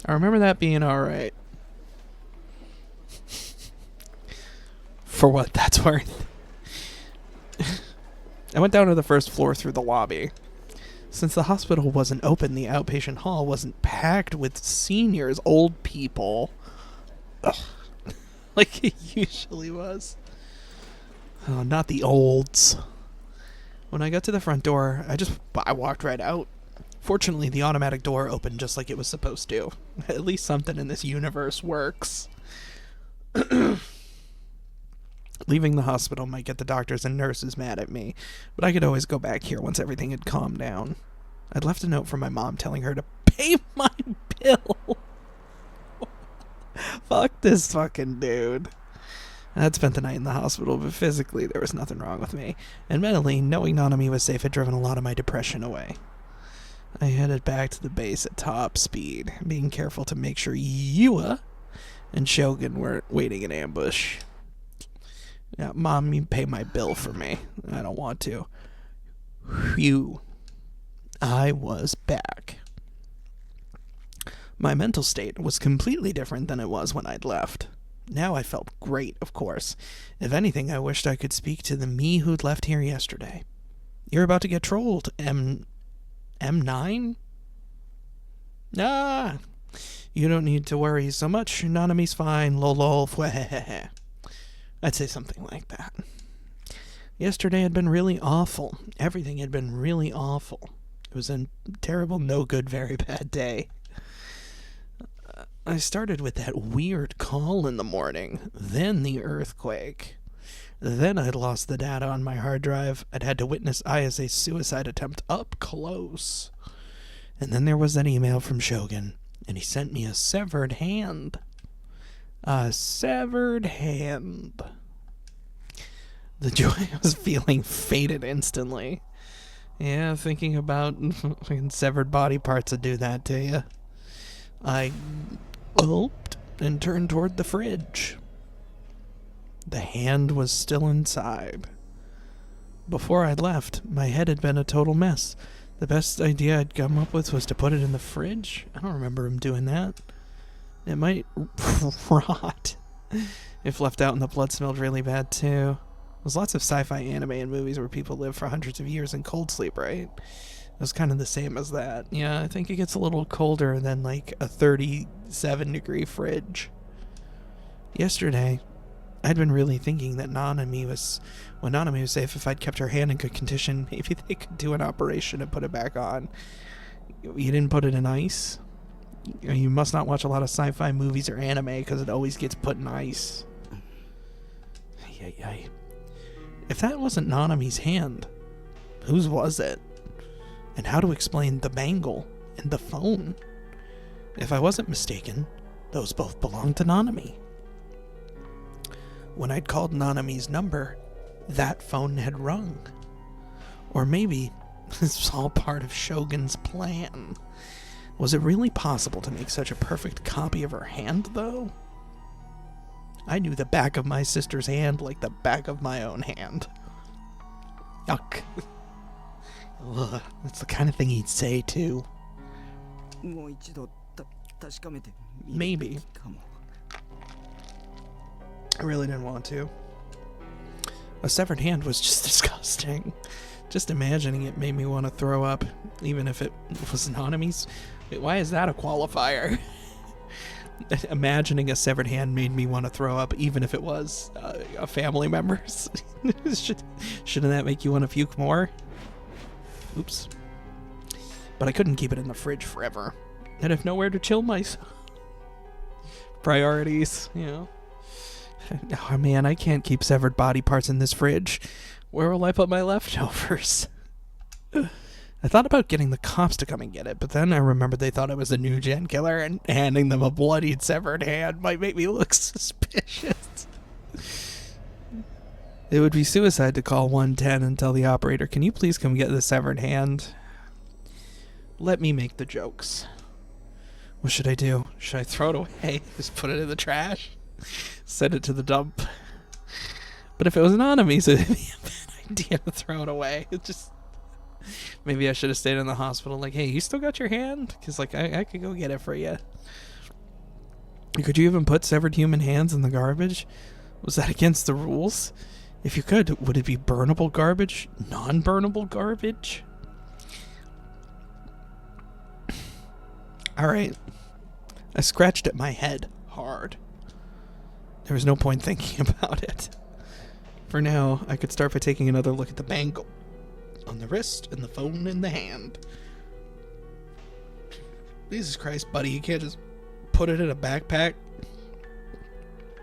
I remember that being all right. For what that's worth. I went down to the first floor through the lobby. Since the hospital wasn't open, the outpatient hall wasn't packed with seniors, old people. Ugh. Like it usually was. Oh, not the olds. When I got to the front door, I walked right out. Fortunately, the automatic door opened just like it was supposed to. At least something in this universe works. Leaving the hospital might get the doctors and nurses mad at me, but I could always go back here once everything had calmed down. I'd left a note from my mom telling her to pay my bill. Fuck this fucking dude. I'd spent the night in the hospital, but physically there was nothing wrong with me, and mentally, knowing Nanami was safe had driven a lot of my depression away. I headed back to the base at top speed, being careful to make sure Yua and Shogun weren't waiting in ambush. Yeah, Mom, you pay my bill for me. I don't want to. Phew. I was back. My mental state was completely different than it was when I'd left. Now I felt great, of course. If anything, I wished I could speak to the me who'd left here yesterday. You're about to get trolled, M9? Ah, you don't need to worry so much. Nanami's fine, lol. I'd say something like that. Yesterday had been really awful. Everything had been really awful. It was a terrible, no good, very bad day. I started with that weird call in the morning, then the earthquake. Then I'd lost the data on my hard drive. I'd had to witness ISA's suicide attempt up close. And then there was that email from Shogun, and he sent me a severed hand. A severed hand. The joy I was feeling faded instantly. Yeah, thinking about severed body parts would do that to you. I gulped and turned toward the fridge. The hand was still inside. Before I'd left, my head had been a total mess. The best idea I'd come up with was to put it in the fridge. I don't remember him doing that. It might rot. If left out and the blood smelled really bad too. There's lots of sci-fi anime and movies where people live for hundreds of years in cold sleep, right? It was kind of the same as that. Yeah, I think it gets a little colder than like a 37-degree fridge. Yesterday, I'd been really thinking that Nanami was safe if I'd kept her hand in good condition. Maybe they could do an operation and put it back on. You didn't put it in ice? You must not watch a lot of sci-fi movies or anime because it always gets put in ice. If that wasn't Nanami's hand, whose was it? And how to explain the bangle and the phone? If I wasn't mistaken, those both belonged to Nanami. When I'd called Nanami's number, that phone had rung. Or maybe this was all part of Shogun's plan. Was it really possible to make such a perfect copy of her hand, though? I knew the back of my sister's hand like the back of my own hand. Yuck. Ugh, that's the kind of thing he'd say, too. Maybe. I really didn't want to. A severed hand was just disgusting. Just imagining it made me want to throw up, even if it was Nanami's. Why is that a qualifier? Imagining a severed hand made me want to throw up, even if it was a family member's. Shouldn't that make you want to puke more? Oops. But I couldn't keep it in the fridge forever. I'd have nowhere to chill myself. Priorities, you know. Oh man, I can't keep severed body parts in this fridge. Where will I put my leftovers? I thought about getting the cops to come and get it, but then I remembered they thought I was a new gen killer, and handing them a bloodied severed hand might make me look suspicious. It would be suicide to call 110 and tell the operator, "Can you please come get the severed hand?" Let me make the jokes. What should I do? Should I throw it away? Just put it in the trash? Send it to the dump? But if it was Nanami's, it would be a bad idea to throw it away. It just... Maybe I should have stayed in the hospital like, hey, you still got your hand? Because, like, I could go get it for you. Could you even put severed human hands in the garbage? Was that against the rules? If you could, would it be burnable garbage? Non-burnable garbage? Alright. I scratched at my head hard. There was no point thinking about it. For now, I could start by taking another look at the bangle. On the wrist, and the phone in the hand. Jesus Christ, buddy, you can't just put it in a backpack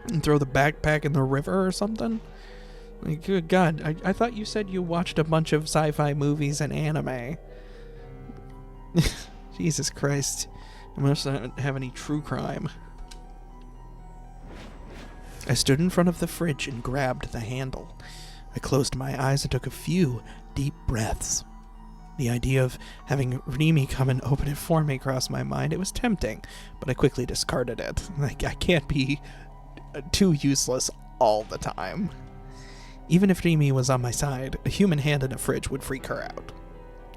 and throw the backpack in the river or something? Like, good God, I thought you said you watched a bunch of sci-fi movies and anime. Jesus Christ. I must not have any true crime. I stood in front of the fridge and grabbed the handle. I closed my eyes and took a few deep breaths. The idea of having Rimi come and open it for me crossed my mind. It was tempting, but I quickly discarded it. Like, I can't be too useless all the time. Even if Rimi was on my side, a human hand in a fridge would freak her out.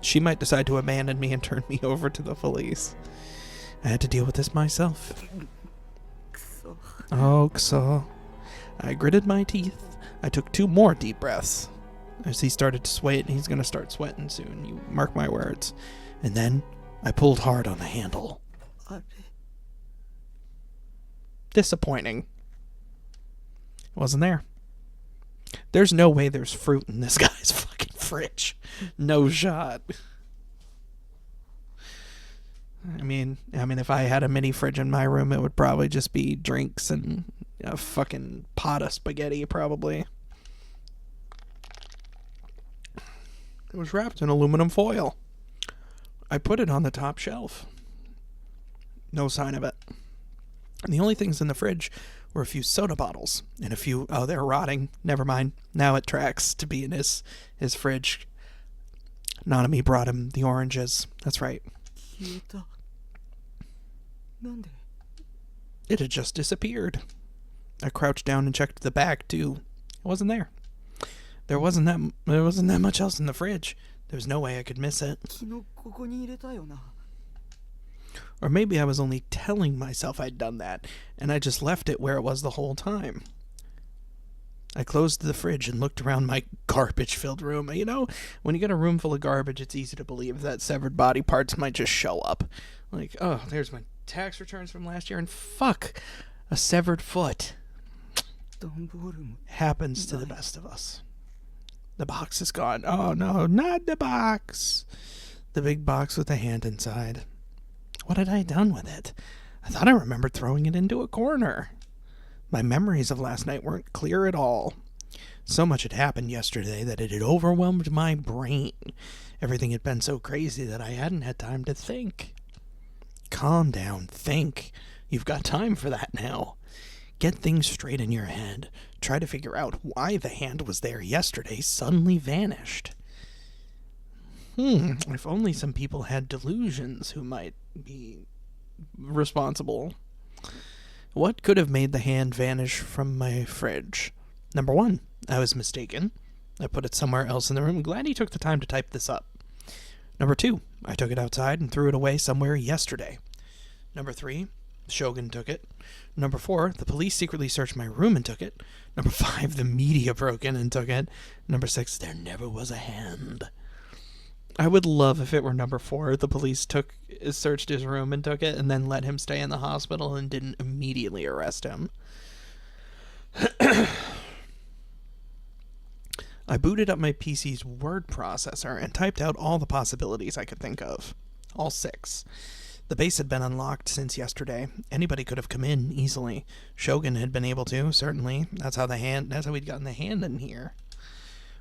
She might decide to abandon me and turn me over to the police. I had to deal with this myself. くそ Oh, so. I gritted my teeth. I took 2 more deep breaths. As he started to sweat, he's going to start sweating soon, you mark my words. And then I pulled hard on the handle. あれ Disappointing. It wasn't there. There's no way there's fruit in this guy's fucking fridge. No shot. I mean, if I had a mini fridge in my room, it would probably just be drinks and a fucking pot of spaghetti, probably. It was wrapped in aluminum foil. I put it on the top shelf. No sign of it. And the only things in the fridge were a few soda bottles and a few... Oh, they're rotting. Never mind. Now it tracks to be in his fridge. Nanami brought him the oranges. That's right. 消えたなんで It had just disappeared. I crouched down and checked the bag, too. It wasn't there. There wasn't that much else in the fridge. There was no way I could miss it. 昨日ここに入れたよな Or maybe I was only telling myself I'd done that, and I just left it where it was the whole time. I closed the fridge and looked around my garbage-filled room. You know, when you get a room full of garbage, it's easy to believe that severed body parts might just show up. Like, oh, there's my tax returns from last year, and fuck, a severed foot. 段ボールも Happens to the best of us. The box is gone. Oh, no, not the box. The big box with the hand inside. What had I done with it? I thought I remembered throwing it into a corner. My memories of last night weren't clear at all. So much had happened yesterday that it had overwhelmed my brain. Everything had been so crazy that I hadn't had time to think. Calm down, think. You've got time for that now. Get things straight in your head. Try to figure out why the hand was there yesterday suddenly vanished. If only some people had delusions who might be responsible. What could have made the hand vanish from my fridge? Number 1, I was mistaken. I put it somewhere else in the room. Glad he took the time to type this up. Number 2, I took it outside and threw it away somewhere yesterday. Number 3, Shogun took it. Number 4, the police secretly searched my room and took it. Number 5, the media broke in and took it. Number 6, there never was a hand. I would love if it were number 4. The police searched his room and took it, and then let him stay in the hospital and didn't immediately arrest him. I booted up my PC's word processor and typed out all the possibilities I could think of. All 6. The base had been unlocked since yesterday. Anybody could have come in easily. Shogun had been able to, certainly. That's how we'd gotten the hand in here.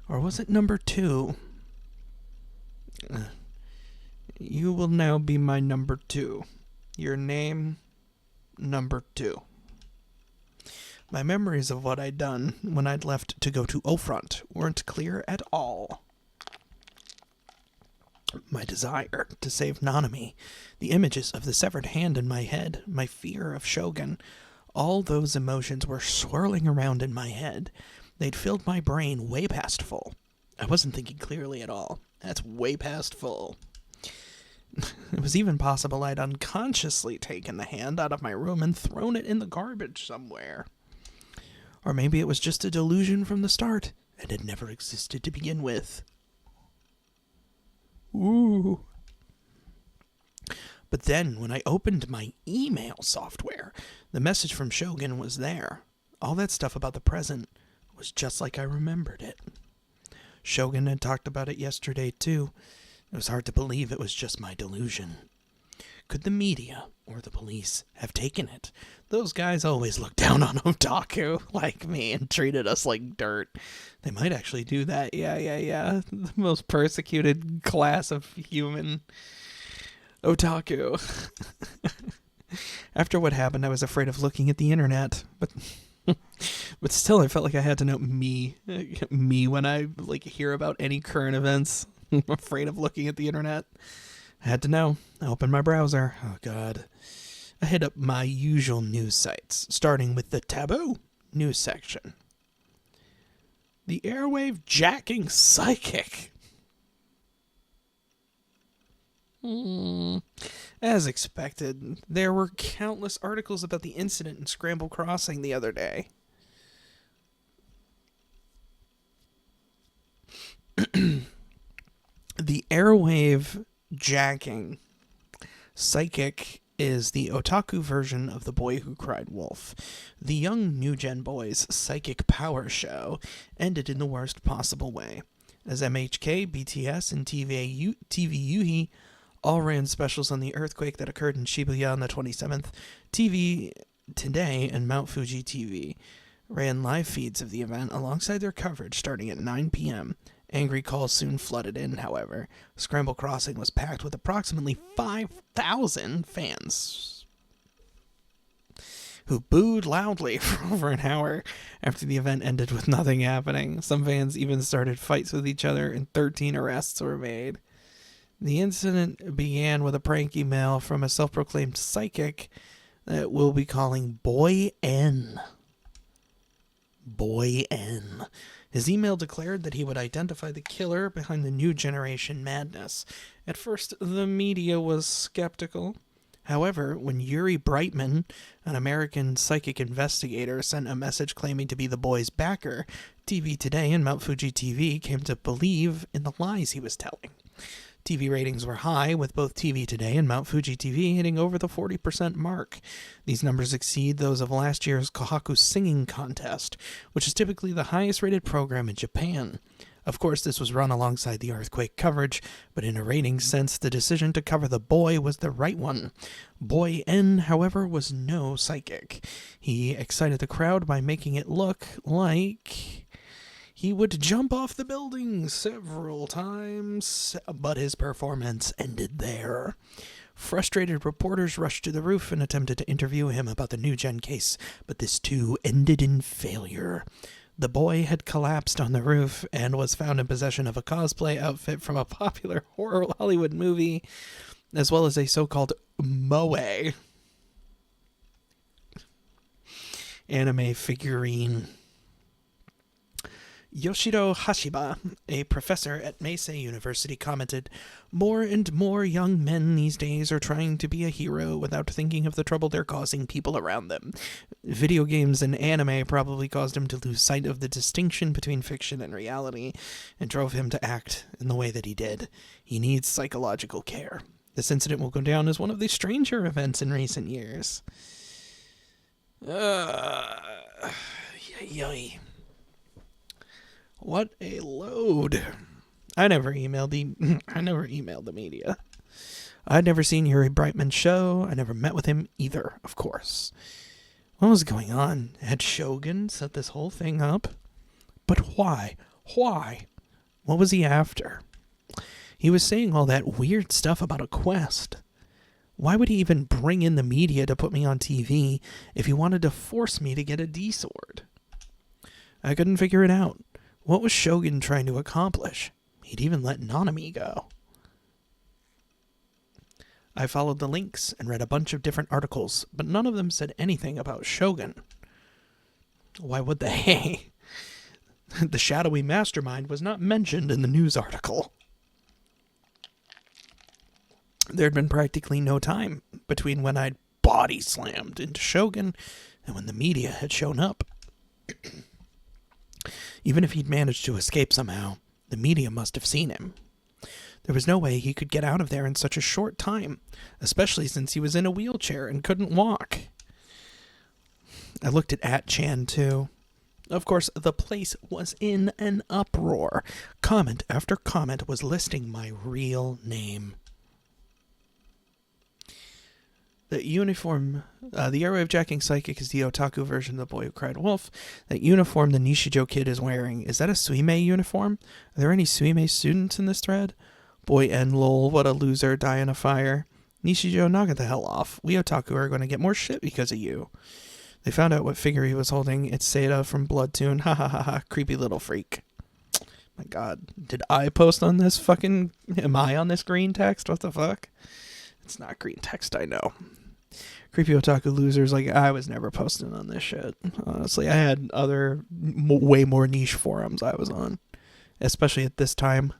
Or was it number 2? You will now be my number 2. Your name, number 2. My memories of what I'd done when I'd left to go to O-Front weren't clear at all. My desire to save Nanami, the images of the severed hand in my head, my fear of Shogun, all those emotions were swirling around in my head. They'd filled my brain way past full. I wasn't thinking clearly at all. That's way past full. It was even possible I'd unconsciously taken the hand out of my room and thrown it in the garbage somewhere. Or maybe it was just a delusion from the start, and had never existed to begin with. Ooh. But then, when I opened my email software, the message from Shogun was there. All that stuff about the present was just like I remembered it. Shogun had talked about it yesterday, too. It was hard to believe it was just my delusion. Could the media or the police have taken it? Those guys always look down on otaku like me and treated us like dirt. They might actually do that. Yeah. The most persecuted class of human otaku. After what happened, I was afraid of looking at the internet, but still, I felt like I had to know me when I hear about any current events. I'm afraid of looking at the internet. I had to know. I opened my browser. Oh, God. I hit up my usual news sites, starting with the taboo news section. The airwave jacking psychic. As expected, there were countless articles about the incident in Scramble Crossing the other day. The airwave jacking psychic is the otaku version of The Boy Who Cried Wolf. The young New Gen Boys' psychic power show ended in the worst possible way, as MHK, BTS, and TV Yuhi all ran specials on the earthquake that occurred in Shibuya on the 27th. TV Today and Mount Fuji TV ran live feeds of the event alongside their coverage starting at 9 p.m. Angry calls soon flooded in, however. Scramble Crossing was packed with approximately 5,000 fans who booed loudly for over an hour after the event ended with nothing happening. Some fans even started fights with each other, and 13 arrests were made. The incident began with a prank email from a self-proclaimed psychic that we'll be calling Boy N. Boy N. His email declared that he would identify the killer behind the new generation madness. At first, the media was skeptical. However, when Yuri Brightman, an American psychic investigator, sent a message claiming to be the boy's backer, TV Today and Mount Fuji TV came to believe in the lies he was telling. TV ratings were high, with both TV Today and Mount Fuji TV hitting over the 40% mark. These numbers exceed those of last year's Kohaku Singing Contest, which is typically the highest-rated program in Japan. Of course, this was run alongside the earthquake coverage, but in a ratings sense, the decision to cover the boy was the right one. Boy N, however, was no psychic. He excited the crowd by making it look like he would jump off the building several times, but his performance ended there. Frustrated reporters rushed to the roof and attempted to interview him about the New Gen case, but this too ended in failure. The boy had collapsed on the roof and was found in possession of a cosplay outfit from a popular horror Hollywood movie, as well as a so-called moe anime figurine. Yoshiro Hashiba, a professor at Meisei University, commented, "More and more young men these days are trying to be a hero without thinking of the trouble they're causing people around them. Video games and anime probably caused him to lose sight of the distinction between fiction and reality and drove him to act in the way that he did. He needs psychological care. This incident will go down as one of the stranger events in recent years." Yay. What a load. I never emailed the media. I'd never seen Yuri Brightman's show. I never met with him either, of course. What was going on? Had Shogun set this whole thing up? But why? Why? What was he after? He was saying all that weird stuff about a quest. Why would he even bring in the media to put me on TV if he wanted to force me to get a D-sword? I couldn't figure it out. What was Shogun trying to accomplish? He'd even let Nanami go. I followed the links and read a bunch of different articles, but none of them said anything about Shogun. Why would they? The shadowy mastermind was not mentioned in the news article. There'd been practically no time between when I'd body slammed into Shogun and when the media had shown up. Even if he'd managed to escape somehow, the media must have seen him. There was no way he could get out of there in such a short time, especially since he was in a wheelchair and couldn't walk. I looked at Chan too. Of course, the place was in an uproar. Comment after comment was listing my real name. The airwave jacking psychic is the otaku version of The Boy Who Cried Wolf. That uniform the Nishijo kid is wearing, is that a Suimei uniform? Are there any Suimei students in this thread? Boy N lol, what a loser, die in a fire. Nishijo, knock it the hell off. We otaku are going to get more shit because of you. They found out what figure he was holding. It's Seda from Bloodtoon. Ha ha ha ha, creepy little freak. My god, did I post on this fucking... Am I on this green text? What the fuck? It's not green text, I know. Creepy Otaku losers, like, I was never posting on this shit. Honestly, I had other way more niche forums I was on, especially at this time.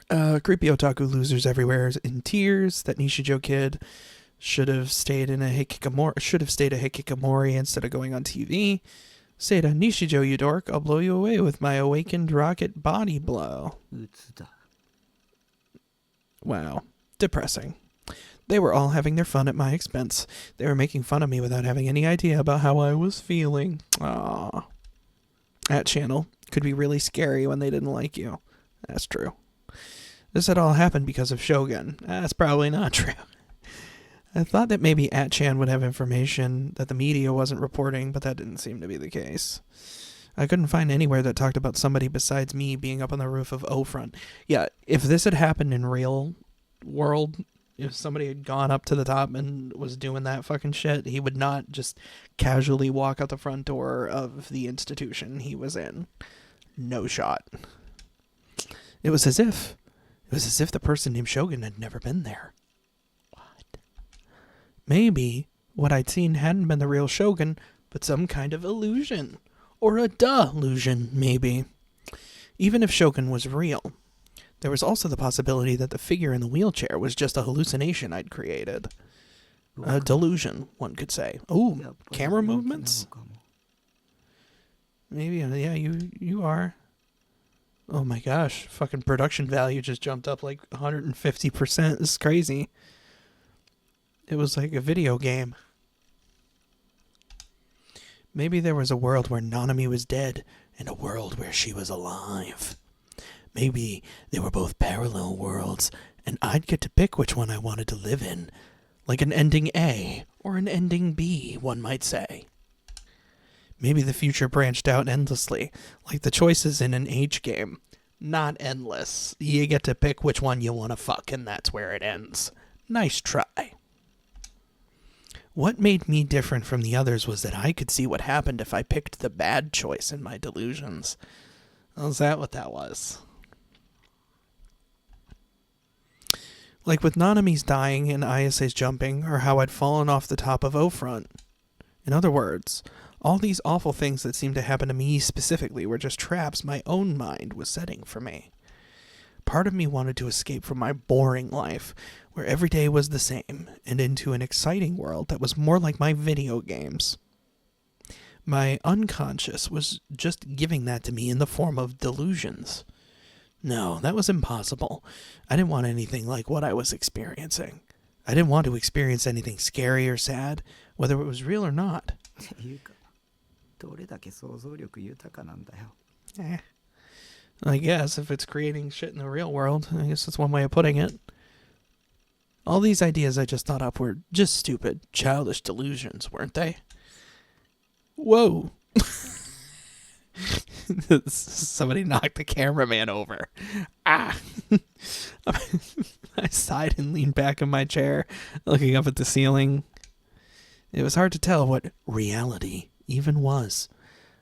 Creepy Otaku losers everywhere is in tears. That Nishijo kid should have stayed a hikikomori instead of going on TV. Say to Nishijo, you dork, I'll blow you away with my awakened rocket body blow. Wow. Depressing. They were all having their fun at my expense. They were making fun of me without having any idea about how I was feeling. Aww. That channel could be really scary when they didn't like you. That's true. This had all happened because of Shogun. That's probably not true. I thought that maybe Atchan would have information that the media wasn't reporting, but that didn't seem to be the case. I couldn't find anywhere that talked about somebody besides me being up on the roof of O-Front. Yeah, if this had happened in real world, if somebody had gone up to the top and was doing that fucking shit, he would not just casually walk out the front door of the institution he was in. No shot. It was as if the person named Shogun had never been there. What? Maybe what I'd seen hadn't been the real Shogun, but some kind of illusion. Or a delusion, maybe. Even if Shogun was real, there was also the possibility that the figure in the wheelchair was just a hallucination I'd created. A delusion, one could say. Oh, camera movements? Maybe, yeah, you are. Oh my gosh, fucking production value just jumped up like 150%. This is crazy. It was like a video game. Maybe there was a world where Nanami was dead and a world where she was alive. Maybe they were both parallel worlds, and I'd get to pick which one I wanted to live in. Like an ending A, or an ending B, one might say. Maybe the future branched out endlessly, like the choices in an H game. Not endless. You get to pick which one you want to fuck, and that's where it ends. Nice try. What made me different from the others was that I could see what happened if I picked the bad choice in my delusions. Was that what that was? Like with Nanami's dying and Ayase's jumping, or how I'd fallen off the top of O-Front. In other words, all these awful things that seemed to happen to me specifically were just traps my own mind was setting for me. Part of me wanted to escape from my boring life, where every day was the same, and into an exciting world that was more like my video games. My unconscious was just giving that to me in the form of delusions. No, that was impossible. I didn't want anything like what I was experiencing. I didn't want to experience anything scary or sad, whether it was real or not. I guess if it's creating shit in the real world, I guess that's one way of putting it. All these ideas I just thought up were just stupid, childish delusions, weren't they? Whoa. Somebody knocked the cameraman over. Ah. I sighed and leaned back in my chair, looking up at the ceiling. It was hard to tell what reality even was.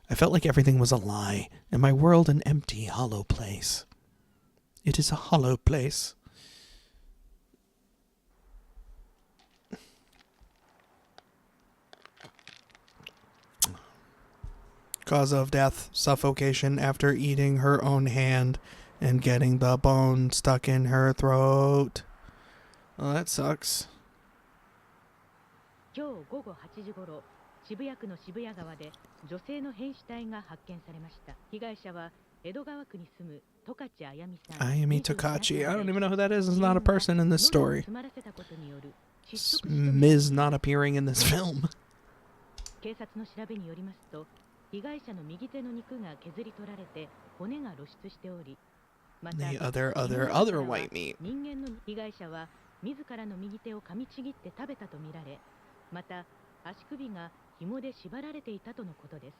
I felt like everything was a lie, and my world an empty, hollow place. It is a hollow place. Cause of death, suffocation after eating her own hand and getting the bone stuck in her throat. Well, that sucks. 今日午後8時頃、渋谷区の渋谷川で女性の変死体が発見されました。被害者は江戸川区に住む十勝あやみさん。Ayami Tokachi. I don't even know who that is. It's not a person in this story. Ms. not appearing in this film. 警察の調べによりますと、被害者の右手の肉が削り取られて骨が露出しており、また The other white meat. 人間の被害者は自らの右手を噛みちぎって食べたとみられ、また足首が紐で縛られていたとのことです。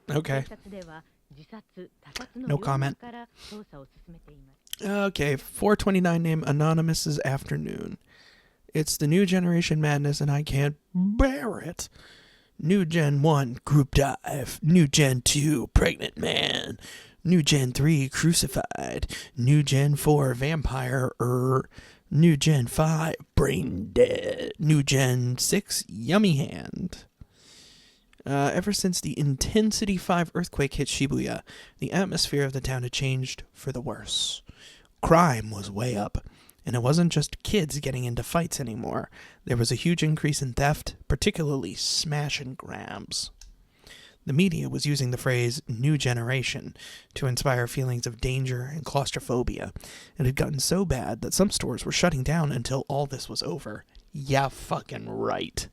Okay. 警察では自殺、他殺の No 両 comment. 面から捜査を進めています。 Okay, 429 name Anonymous's Afternoon. It's the new generation madness and I can't bear it. New Gen 1, Group Dive. New Gen 2, Pregnant Man. New Gen 3, Crucified. New Gen 4, Vampire. New Gen 5, brain dead. New Gen 6, yummy hand. Ever since the Intensity 5 earthquake hit Shibuya, the atmosphere of the town had changed for the worse. Crime was way up, and it wasn't just kids getting into fights anymore. There was a huge increase in theft, particularly smash and grabs. The media was using the phrase new generation to inspire feelings of danger and claustrophobia. It had gotten so bad that some stores were shutting down until all this was over. Yeah, fucking right.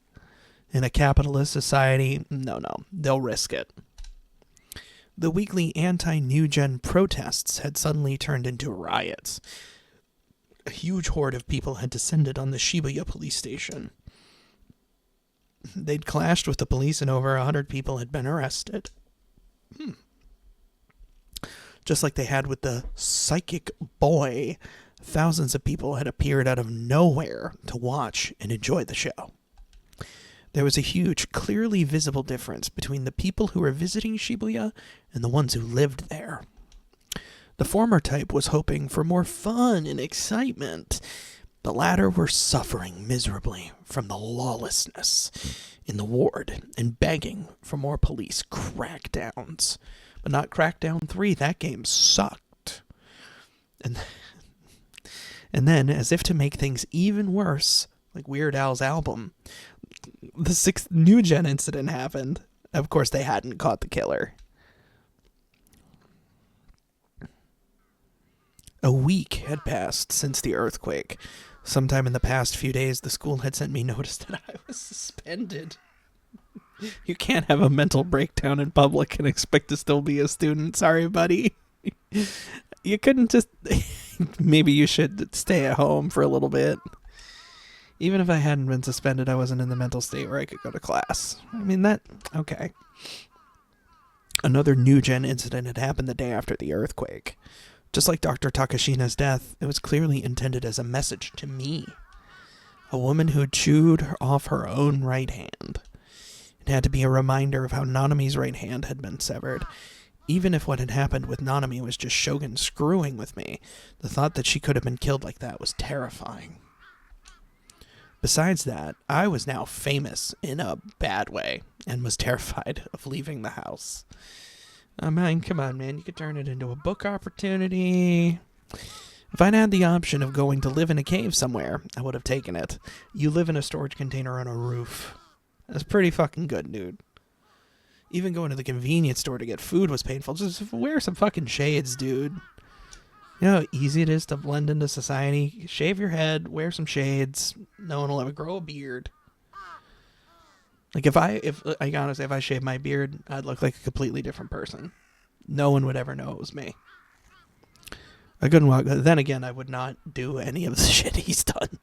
In a capitalist society, no, they'll risk it. The weekly anti-New Gen protests had suddenly turned into riots. A huge horde of people had descended on the Shibuya police station. They'd clashed with the police and over 100 people had been arrested. Just like they had with the psychic boy, thousands of people had appeared out of nowhere to watch and enjoy the show. There was a huge, clearly visible difference between the people who were visiting Shibuya and the ones who lived there. The former type was hoping for more fun and excitement. The latter were suffering miserably from the lawlessness in the ward and begging for more police crackdowns. But not Crackdown 3, that game sucked. And then, as if to make things even worse, like Weird Al's album, the 6th New Gen incident happened. Of course, they hadn't caught the killer. A week had passed since the earthquake. Sometime in the past few days, the school had sent me notice that I was suspended. You can't have a mental breakdown in public and expect to still be a student. Sorry, buddy. You couldn't just... Maybe you should stay at home for a little bit. Even if I hadn't been suspended, I wasn't in the mental state where I could go to class. I mean, okay. Another New Gen incident had happened the day after the earthquake. Just like Dr. Takashina's death, it was clearly intended as a message to me. A woman who chewed off her own right hand. It had to be a reminder of how Nanami's right hand had been severed. Even if what had happened with Nanami was just Shogun screwing with me, the thought that she could have been killed like that was terrifying. Besides that, I was now famous in a bad way and was terrified of leaving the house. I mean, come on, man. You could turn it into a book opportunity. If I'd had the option of going to live in a cave somewhere, I would have taken it. You live in a storage container on a roof. That's pretty fucking good, dude. Even going to the convenience store to get food was painful. Just wear some fucking shades, dude. You know how easy it is to blend into society? Shave your head, wear some shades. No one will ever grow a beard. Like if I shaved my beard, I'd look like a completely different person. No one would ever know it was me. I couldn't walk. Then again, I would not do any of the shit he's done.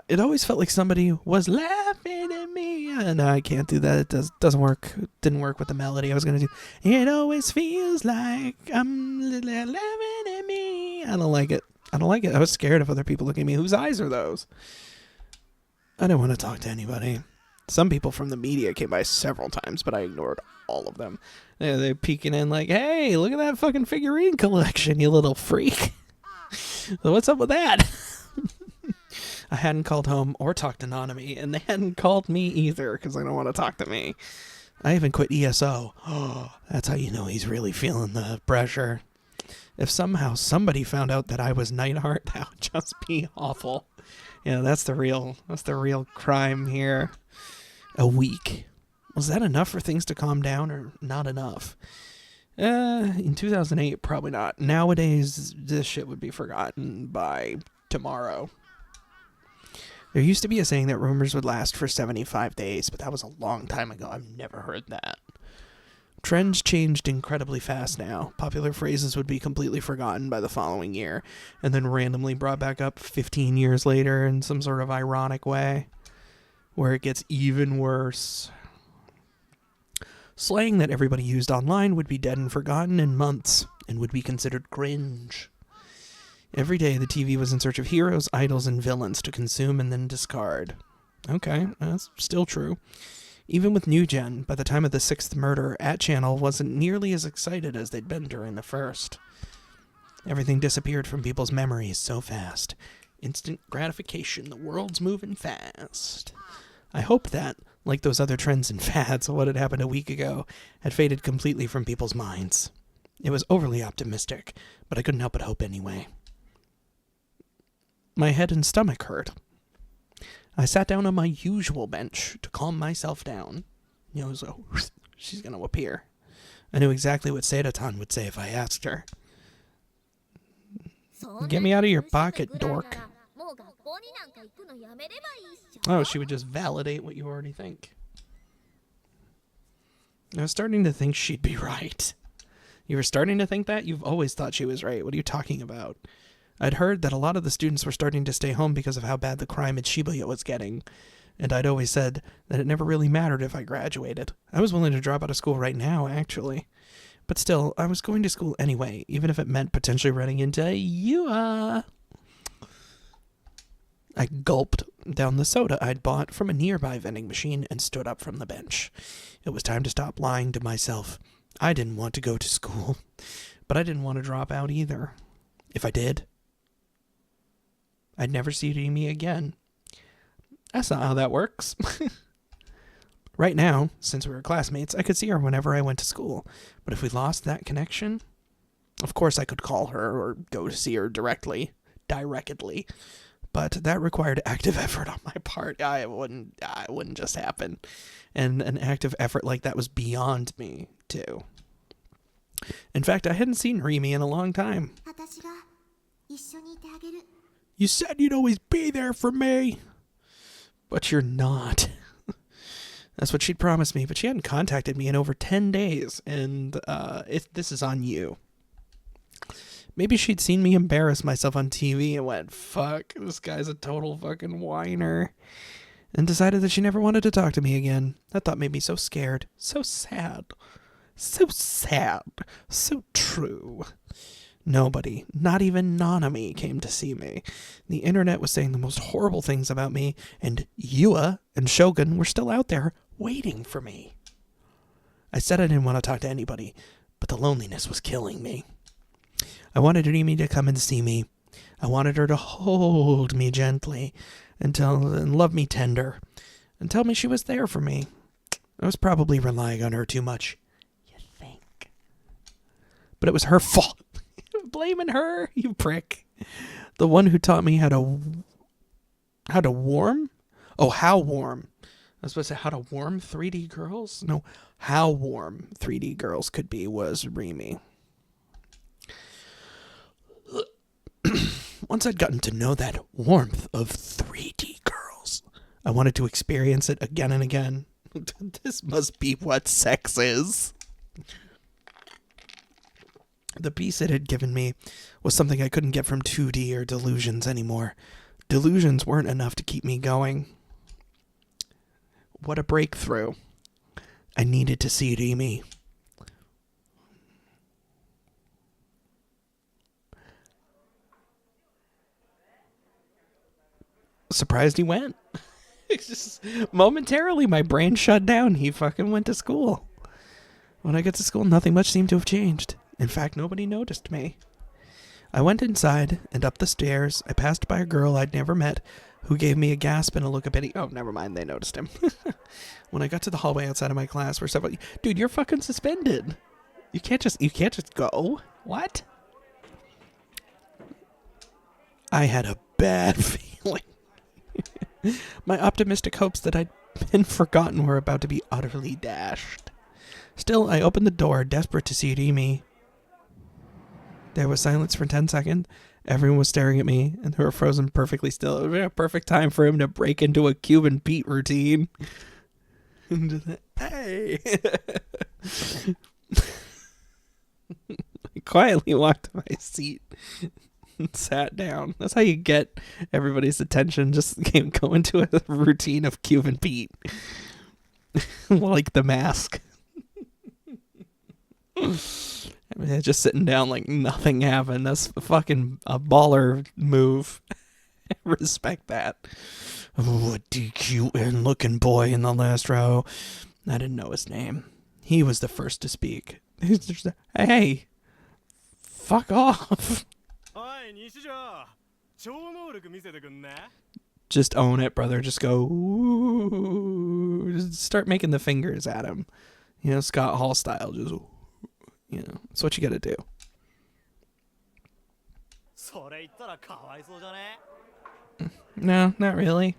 It always felt like somebody was laughing at me. No, I can't do that. It doesn't work. It didn't work with the melody I was going to do. It always feels like I'm laughing at me. I don't like it. I was scared of other people looking at me. Whose eyes are those? I didn't want to talk to anybody. Some people from the media came by several times, but I ignored all of them. They're peeking in like, hey, look at that fucking figurine collection, you little freak. So what's up with that? I hadn't called home or talked to Nanami, and they hadn't called me either because they don't want to talk to me. I even quit ESO. Oh, that's how you know he's really feeling the pressure. If somehow somebody found out that I was Nightheart, that would just be awful. Yeah, that's the real crime here. A week. Was that enough for things to calm down or not enough? In 2008, probably not. Nowadays, this shit would be forgotten by tomorrow. There used to be a saying that rumors would last for 75 days, but that was a long time ago. I've never heard that. Trends changed incredibly fast now. Popular phrases would be completely forgotten by the following year, and then randomly brought back up 15 years later in some sort of ironic way, where it gets even worse. Slang that everybody used online would be dead and forgotten in months, and would be considered cringe. Every day the TV was in search of heroes, idols, and villains to consume and then discard. Okay, that's still true. Even with New Gen, by the time of the 6th murder, @Channel wasn't nearly as excited as they'd been during the first. Everything disappeared from people's memories so fast. Instant gratification, the world's moving fast. I hope that, like those other trends and fads, what had happened a week ago had faded completely from people's minds. It was overly optimistic, but I couldn't help but hope anyway. My head and stomach hurt. I sat down on my usual bench to calm myself down. So she's going to appear. I knew exactly what Seda-tan would say if I asked her. Get me out of your pocket, dork. Oh, she would just validate what you already think. I was starting to think she'd be right. You were starting to think that? You've always thought she was right. What are you talking about? I'd heard that a lot of the students were starting to stay home because of how bad the crime at Shibuya was getting. And I'd always said that it never really mattered if I graduated. I was willing to drop out of school right now, actually. But still, I was going to school anyway, even if it meant potentially running into you. I gulped down the soda I'd bought from a nearby vending machine and stood up from the bench. It was time to stop lying to myself. I didn't want to go to school, but I didn't want to drop out either. If I did, I'd never see Rimi again. That's not how that works. Right now, since we were classmates, I could see her whenever I went to school. But if we lost that connection, of course I could call her or go to see her directly. But that required active effort on my part. It wouldn't just happen. And an active effort like that was beyond me, too. In fact, I hadn't seen Rimi in a long time. You said you'd always be there for me. But you're not. That's what she'd promised me, but she hadn't contacted me in over 10 days, and this is on you. Maybe she'd seen me embarrass myself on TV and went, fuck, this guy's a total fucking whiner, and decided that she never wanted to talk to me again. That thought made me so scared, so sad, so true. Nobody, not even Nanami, came to see me. The internet was saying the most horrible things about me, and Yua and Shogun were still out there waiting for me. I said I didn't want to talk to anybody, but the loneliness was killing me. I wanted Rimi to come and see me. I wanted her to hold me gently and love me tender and tell me she was there for me. I was probably relying on her too much. You think? But it was her fault. Blaming her, you prick. The one who taught me how to warm? Oh, how warm. I was supposed to say how to warm 3D girls? No, how warm 3D girls could be was Rimi. Once I'd gotten to know that warmth of 3D girls, I wanted to experience it again and again. This must be what sex is. The peace it had given me was something I couldn't get from 2D or delusions anymore. Delusions weren't enough to keep me going. What a breakthrough. I needed to see Rimi. Surprised he went. It's just momentarily my brain shut down. He fucking went to school. When I got to school, nothing much seemed to have changed. In fact, nobody noticed me. I went inside and up the stairs. I passed by a girl I'd never met who gave me a gasp and a look of pity. Oh, never mind. They noticed him. When I got to the hallway outside of my class where several... Dude, you're fucking suspended. You can't just go. What? I had a bad feeling. My optimistic hopes that I'd been forgotten were about to be utterly dashed. Still, I opened the door, desperate to see Rimi. There was silence for 10 seconds. Everyone was staring at me, and they were frozen perfectly still. It was a perfect time for him to break into a Cuban Pete routine. Hey! I quietly walked to my seat and sat down. That's how you get everybody's attention. Just go into a routine of Cuban Pete. Like The Mask. Just sitting down like nothing happened. That's fucking a baller move. Respect that. Oh, a DQN looking boy in the last row. I didn't know his name. He was the first to speak. He's just, hey, fuck off. Just own it, brother. Just go. Ooh. Just start making the fingers at him. You know, Scott Hall style. Just, you know, that's what you gotta do. それ言ったらかわいそうじゃね No, not really.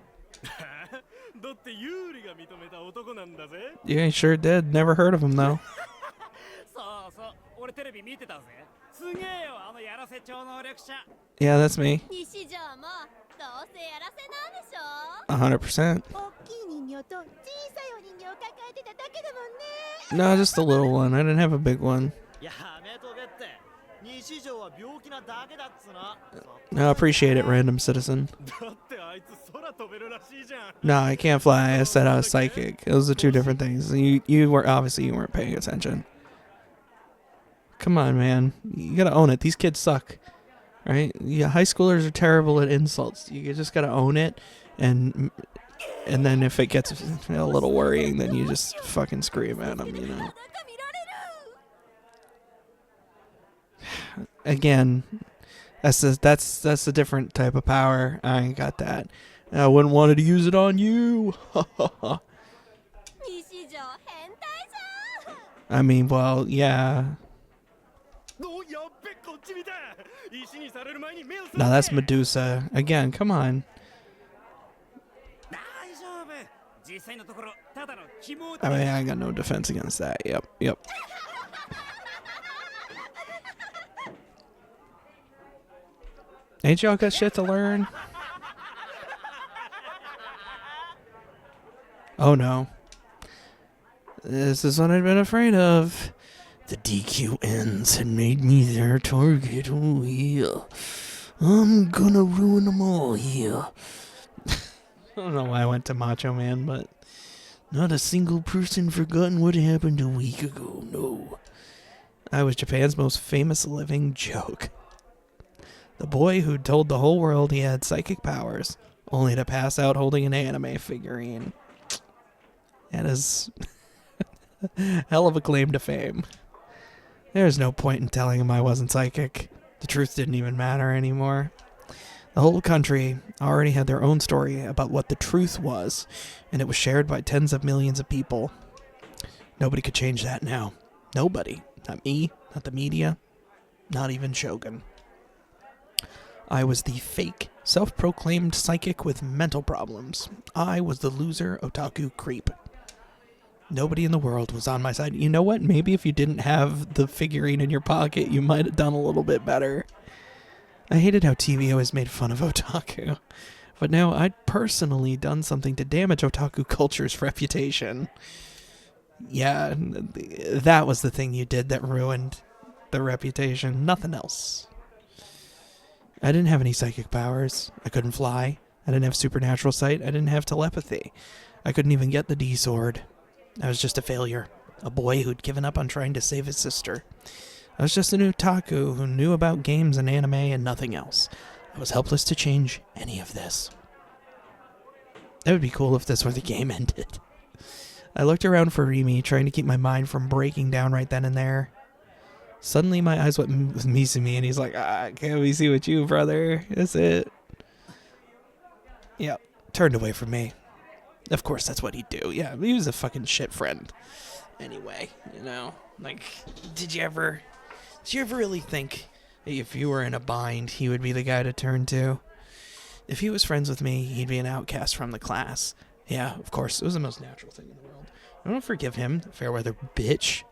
だってユーリが認めた男なんだぜ Yeah, he sure did. Never heard of him, though. そうそう俺テレビ見てたぜすげえよあのやらせ超能力者 Yeah, that's me. 西条もどうせやらせなんでしょ 100%. 大きい人形と小さいお人形を抱えてただけだもんね No, just a little one. I didn't have a big one. やめとけって西条は病気なだけだっつな No, appreciate it, random citizen. だってあいつ空飛べるらしいじゃん No, I can't fly. I said I was psychic. Those are two different things. You were obviously you weren't paying attention. Come on, man. You gotta own it. These kids suck, right? Yeah, high schoolers are terrible at insults. You just gotta own it, and then if it gets a little worrying, then you just fucking scream at them, you know. Again, that's a different type of power. I ain't got that. I wouldn't want to use it on you. I mean, well, yeah. No, that's Medusa. Again, come on. I mean, I got no defense against that. Yep. Ain't y'all got shit to learn? Oh no. This is what I've been afraid of. The DQNs had made me their target. Oh yeah. I'm gonna ruin them all here. I don't know why I went to Macho Man, but not a single person forgotten what happened a week ago, no. I was Japan's most famous living joke. The boy who told the whole world he had psychic powers, only to pass out holding an anime figurine. That is hell of a claim to fame. There's no point in telling him I wasn't psychic. The truth didn't even matter anymore. The whole country already had their own story about what the truth was, and it was shared by tens of millions of people. Nobody could change that now. Nobody. Not me, not the media, not even Shogun. I was the fake, self-proclaimed psychic with mental problems. I was the loser otaku creep. Nobody in the world was on my side. You know what? Maybe if you didn't have the figurine in your pocket, you might have done a little bit better. I hated how TV always made fun of otaku. But now I'd personally done something to damage otaku culture's reputation. Yeah, that was the thing you did that ruined the reputation. Nothing else. I didn't have any psychic powers. I couldn't fly. I didn't have supernatural sight. I didn't have telepathy. I couldn't even get the D-sword. I was just a failure. A boy who'd given up on trying to save his sister. I was just an otaku who knew about games and anime and nothing else. I was helpless to change any of this. It would be cool if this were the game ended. I looked around for Rimi, trying to keep my mind from breaking down right then and there. Suddenly my eyes went with Misumi, and he's like, can't we see with you, brother? That's it. Yep, turned away from me. Of course, that's what he'd do. Yeah, he was a fucking shit friend. Anyway, you know, like, did you ever really think if you were in a bind, he would be the guy to turn to? If he was friends with me, he'd be an outcast from the class. Yeah, of course, it was the most natural thing in the world. I don't forgive him, the fair-weather bitch.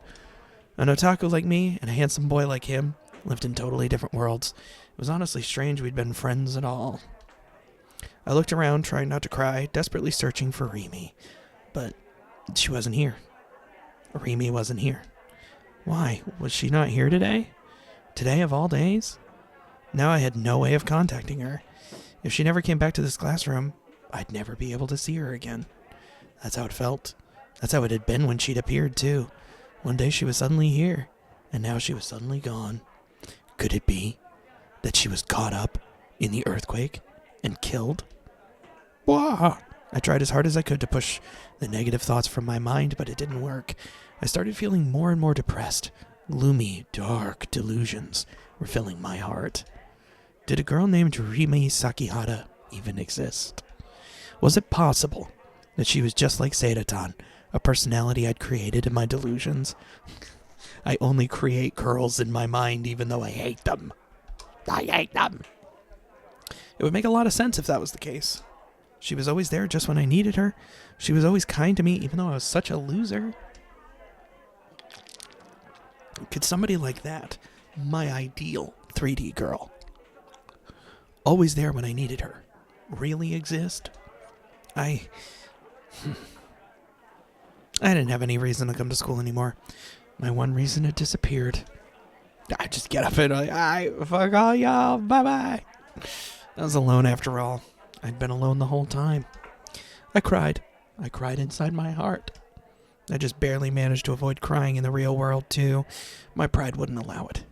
An otaku like me and a handsome boy like him lived in totally different worlds. It was honestly strange we'd been friends at all. I looked around, trying not to cry, desperately searching for Rimi. But she wasn't here. Rimi wasn't here. Why? Was she not here today? Today of all days? Now I had no way of contacting her. If she never came back to this classroom, I'd never be able to see her again. That's how it felt. That's how it had been when she'd appeared, too. One day she was suddenly here, and now she was suddenly gone. Could it be that she was caught up in the earthquake and killed? Wah! I tried as hard as I could to push the negative thoughts from my mind, but it didn't work. I started feeling more and more depressed. Gloomy, dark delusions were filling my heart. Did a girl named Rimi Sakihara even exist? Was it possible that she was just like Seita-tan, a personality I'd created in my delusions? I only create girls in my mind even though I hate them. I hate them. It would make a lot of sense if that was the case. She was always there just when I needed her. She was always kind to me even though I was such a loser. Could somebody like that, my ideal 3D girl, always there when I needed her, really exist? I didn't have any reason to come to school anymore. My one reason had disappeared. I just get up and fuck all y'all, bye-bye. I was alone after all. I'd been alone the whole time. I cried. I cried inside my heart. I just barely managed to avoid crying in the real world, too. My pride wouldn't allow it.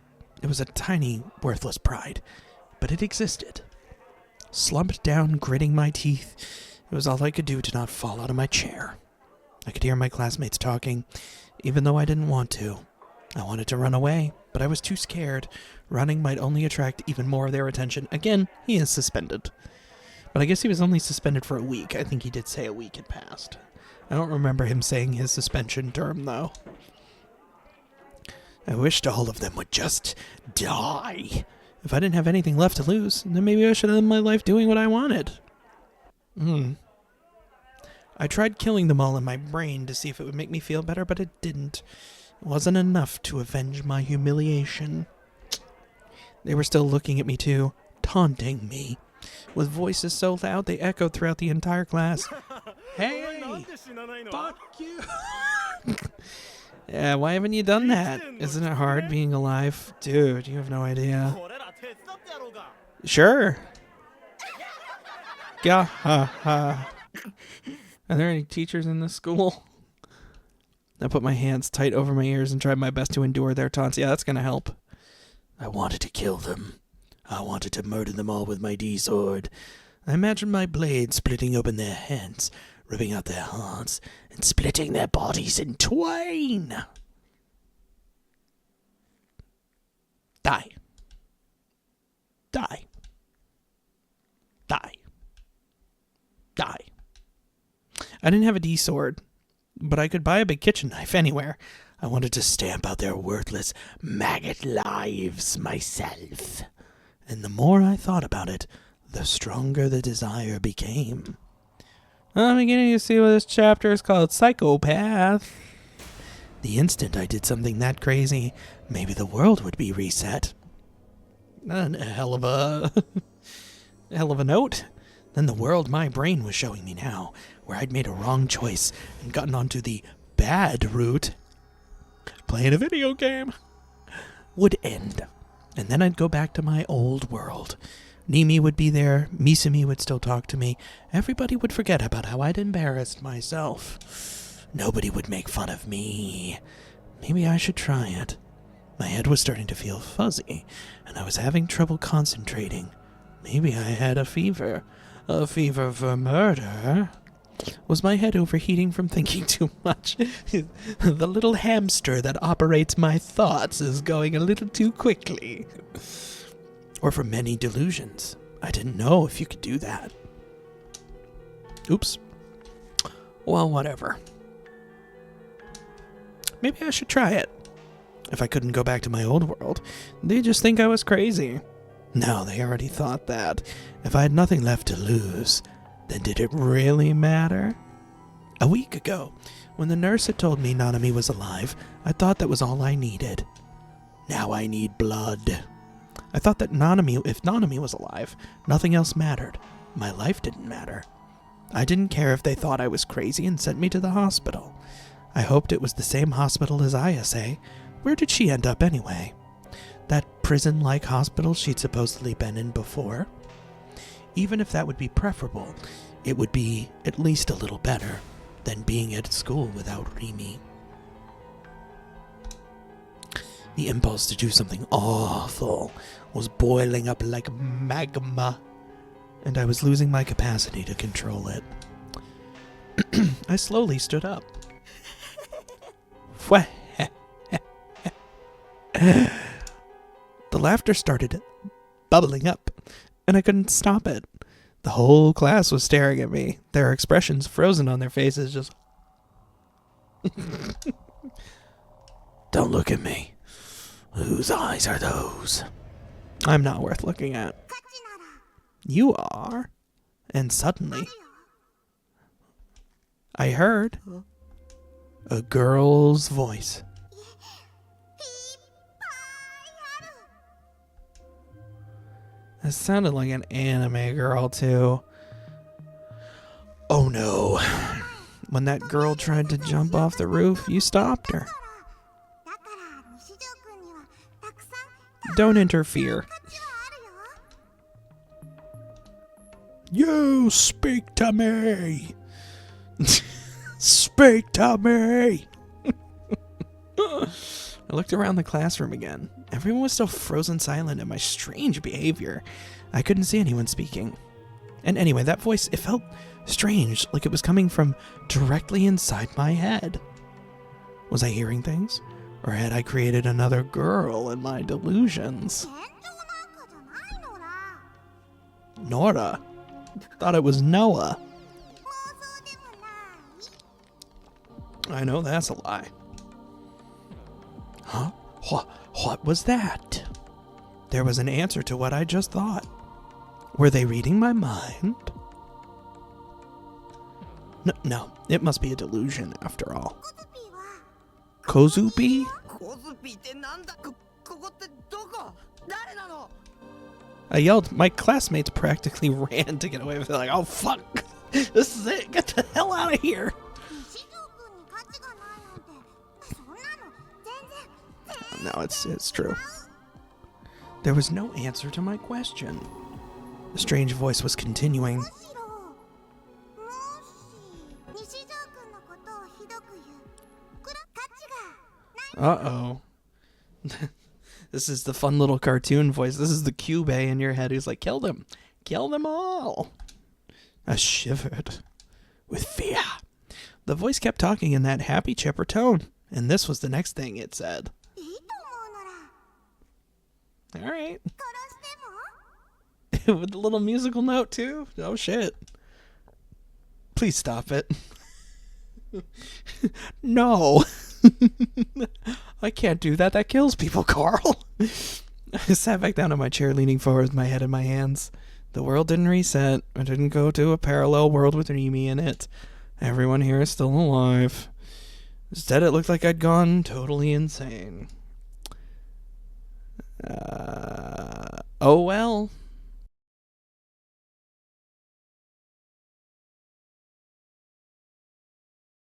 It was a tiny, worthless pride, but it existed. Slumped down, gritting my teeth, it was all I could do to not fall out of my chair. I could hear my classmates talking, even though I didn't want to. I wanted to run away, but I was too scared. Running might only attract even more of their attention. Again, he is suspended. But I guess he was only suspended for a week. I think he did say a week had passed. I don't remember him saying his suspension term, though. I wished all of them would just die. If I didn't have anything left to lose, then maybe I should have lived my life doing what I wanted. I tried killing them all in my brain to see if it would make me feel better, but it didn't. It wasn't enough to avenge my humiliation. They were still looking at me too, taunting me, with voices so loud they echoed throughout the entire class. Hey! Fuck you! Yeah, why haven't you done that? Isn't it hard being alive? Dude, you have no idea. Sure. Gah ha ha. Are there any teachers in this school? I put my hands tight over my ears and tried my best to endure their taunts. Yeah, that's gonna help. I wanted to kill them. I wanted to murder them all with my D-sword. I imagined my blade splitting open their heads, ripping out their hearts, and splitting their bodies in twain. Die. Die. Die. Die. I didn't have a D-sword, but I could buy a big kitchen knife anywhere. I wanted to stamp out their worthless maggot lives myself. And the more I thought about it, the stronger the desire became. I'm beginning to see what this chapter is called Psychopath. The instant I did something that crazy, maybe the world would be reset. A hell of a note. Then the world my brain was showing me now, where I'd made a wrong choice and gotten onto the bad route, playing a video game, would end. And then I'd go back to my old world. Nimi would be there, Misumi would still talk to me, everybody would forget about how I'd embarrassed myself. Nobody would make fun of me. Maybe I should try it. My head was starting to feel fuzzy, and I was having trouble concentrating. Maybe I had a fever. A fever for murder? Was my head overheating from thinking too much? The little hamster that operates my thoughts is going a little too quickly. Or from many delusions. I didn't know if you could do that. Oops. Well, whatever. Maybe I should try it. If I couldn't go back to my old world, they'd just think I was crazy. No, they already thought that. If I had nothing left to lose, then did it really matter? A week ago, when the nurse had told me Nanami was alive, I thought that was all I needed. Now I need blood. I thought that if Nanami was alive, nothing else mattered. My life didn't matter. I didn't care if they thought I was crazy and sent me to the hospital. I hoped it was the same hospital as Ayase. Where did she end up anyway? That prison-like hospital she'd supposedly been in before? Even if that would be preferable, it would be at least a little better than being at school without Rimi. The impulse to do something awful was boiling up like magma, and I was losing my capacity to control it. I slowly stood up. The laughter started bubbling up. and I couldn't stop it. The whole class was staring at me, their expressions frozen on their faces, just... Don't look at me. Whose eyes are those? I'm not worth looking at. You are. And suddenly, I heard a girl's voice. It sounded like an anime girl, too. Oh no. When that girl tried to jump off the roof, you stopped her. Don't interfere. You speak to me. Speak to me. I looked around the classroom again. Everyone was still frozen silent at my strange behavior. I couldn't see anyone speaking. And anyway, that voice, it felt strange, like it was coming from directly inside my head. Was I hearing things? Or had I created another girl in my delusions? Nora? Thought it was Noah. I know that's a lie. Huh? What was that? There was an answer to what I just thought. Were they reading my mind? No, it must be a delusion after all. Kozupi? コズピってなんだここってどこ誰なの I yelled. My classmates practically ran to get away with it. Like, oh fuck, this is it. Get the hell out of here. No, it's true. There was no answer to my question. The strange voice was continuing. Uh-oh. This is the fun little cartoon voice. This is the Kyubey in your head who's like, kill them. Kill them all. I shivered with fear. The voice kept talking in that happy, chipper tone. And this was the next thing it said. All right. With a little musical note, too? Oh, shit. Please stop it. No. I can't do that. That kills people, Carl. I sat back down on my chair, leaning forward with my head in my hands. The world didn't reset. I didn't go to a parallel world with Rimi in it. Everyone here is still alive. Instead, it looked like I'd gone totally insane. Oh well.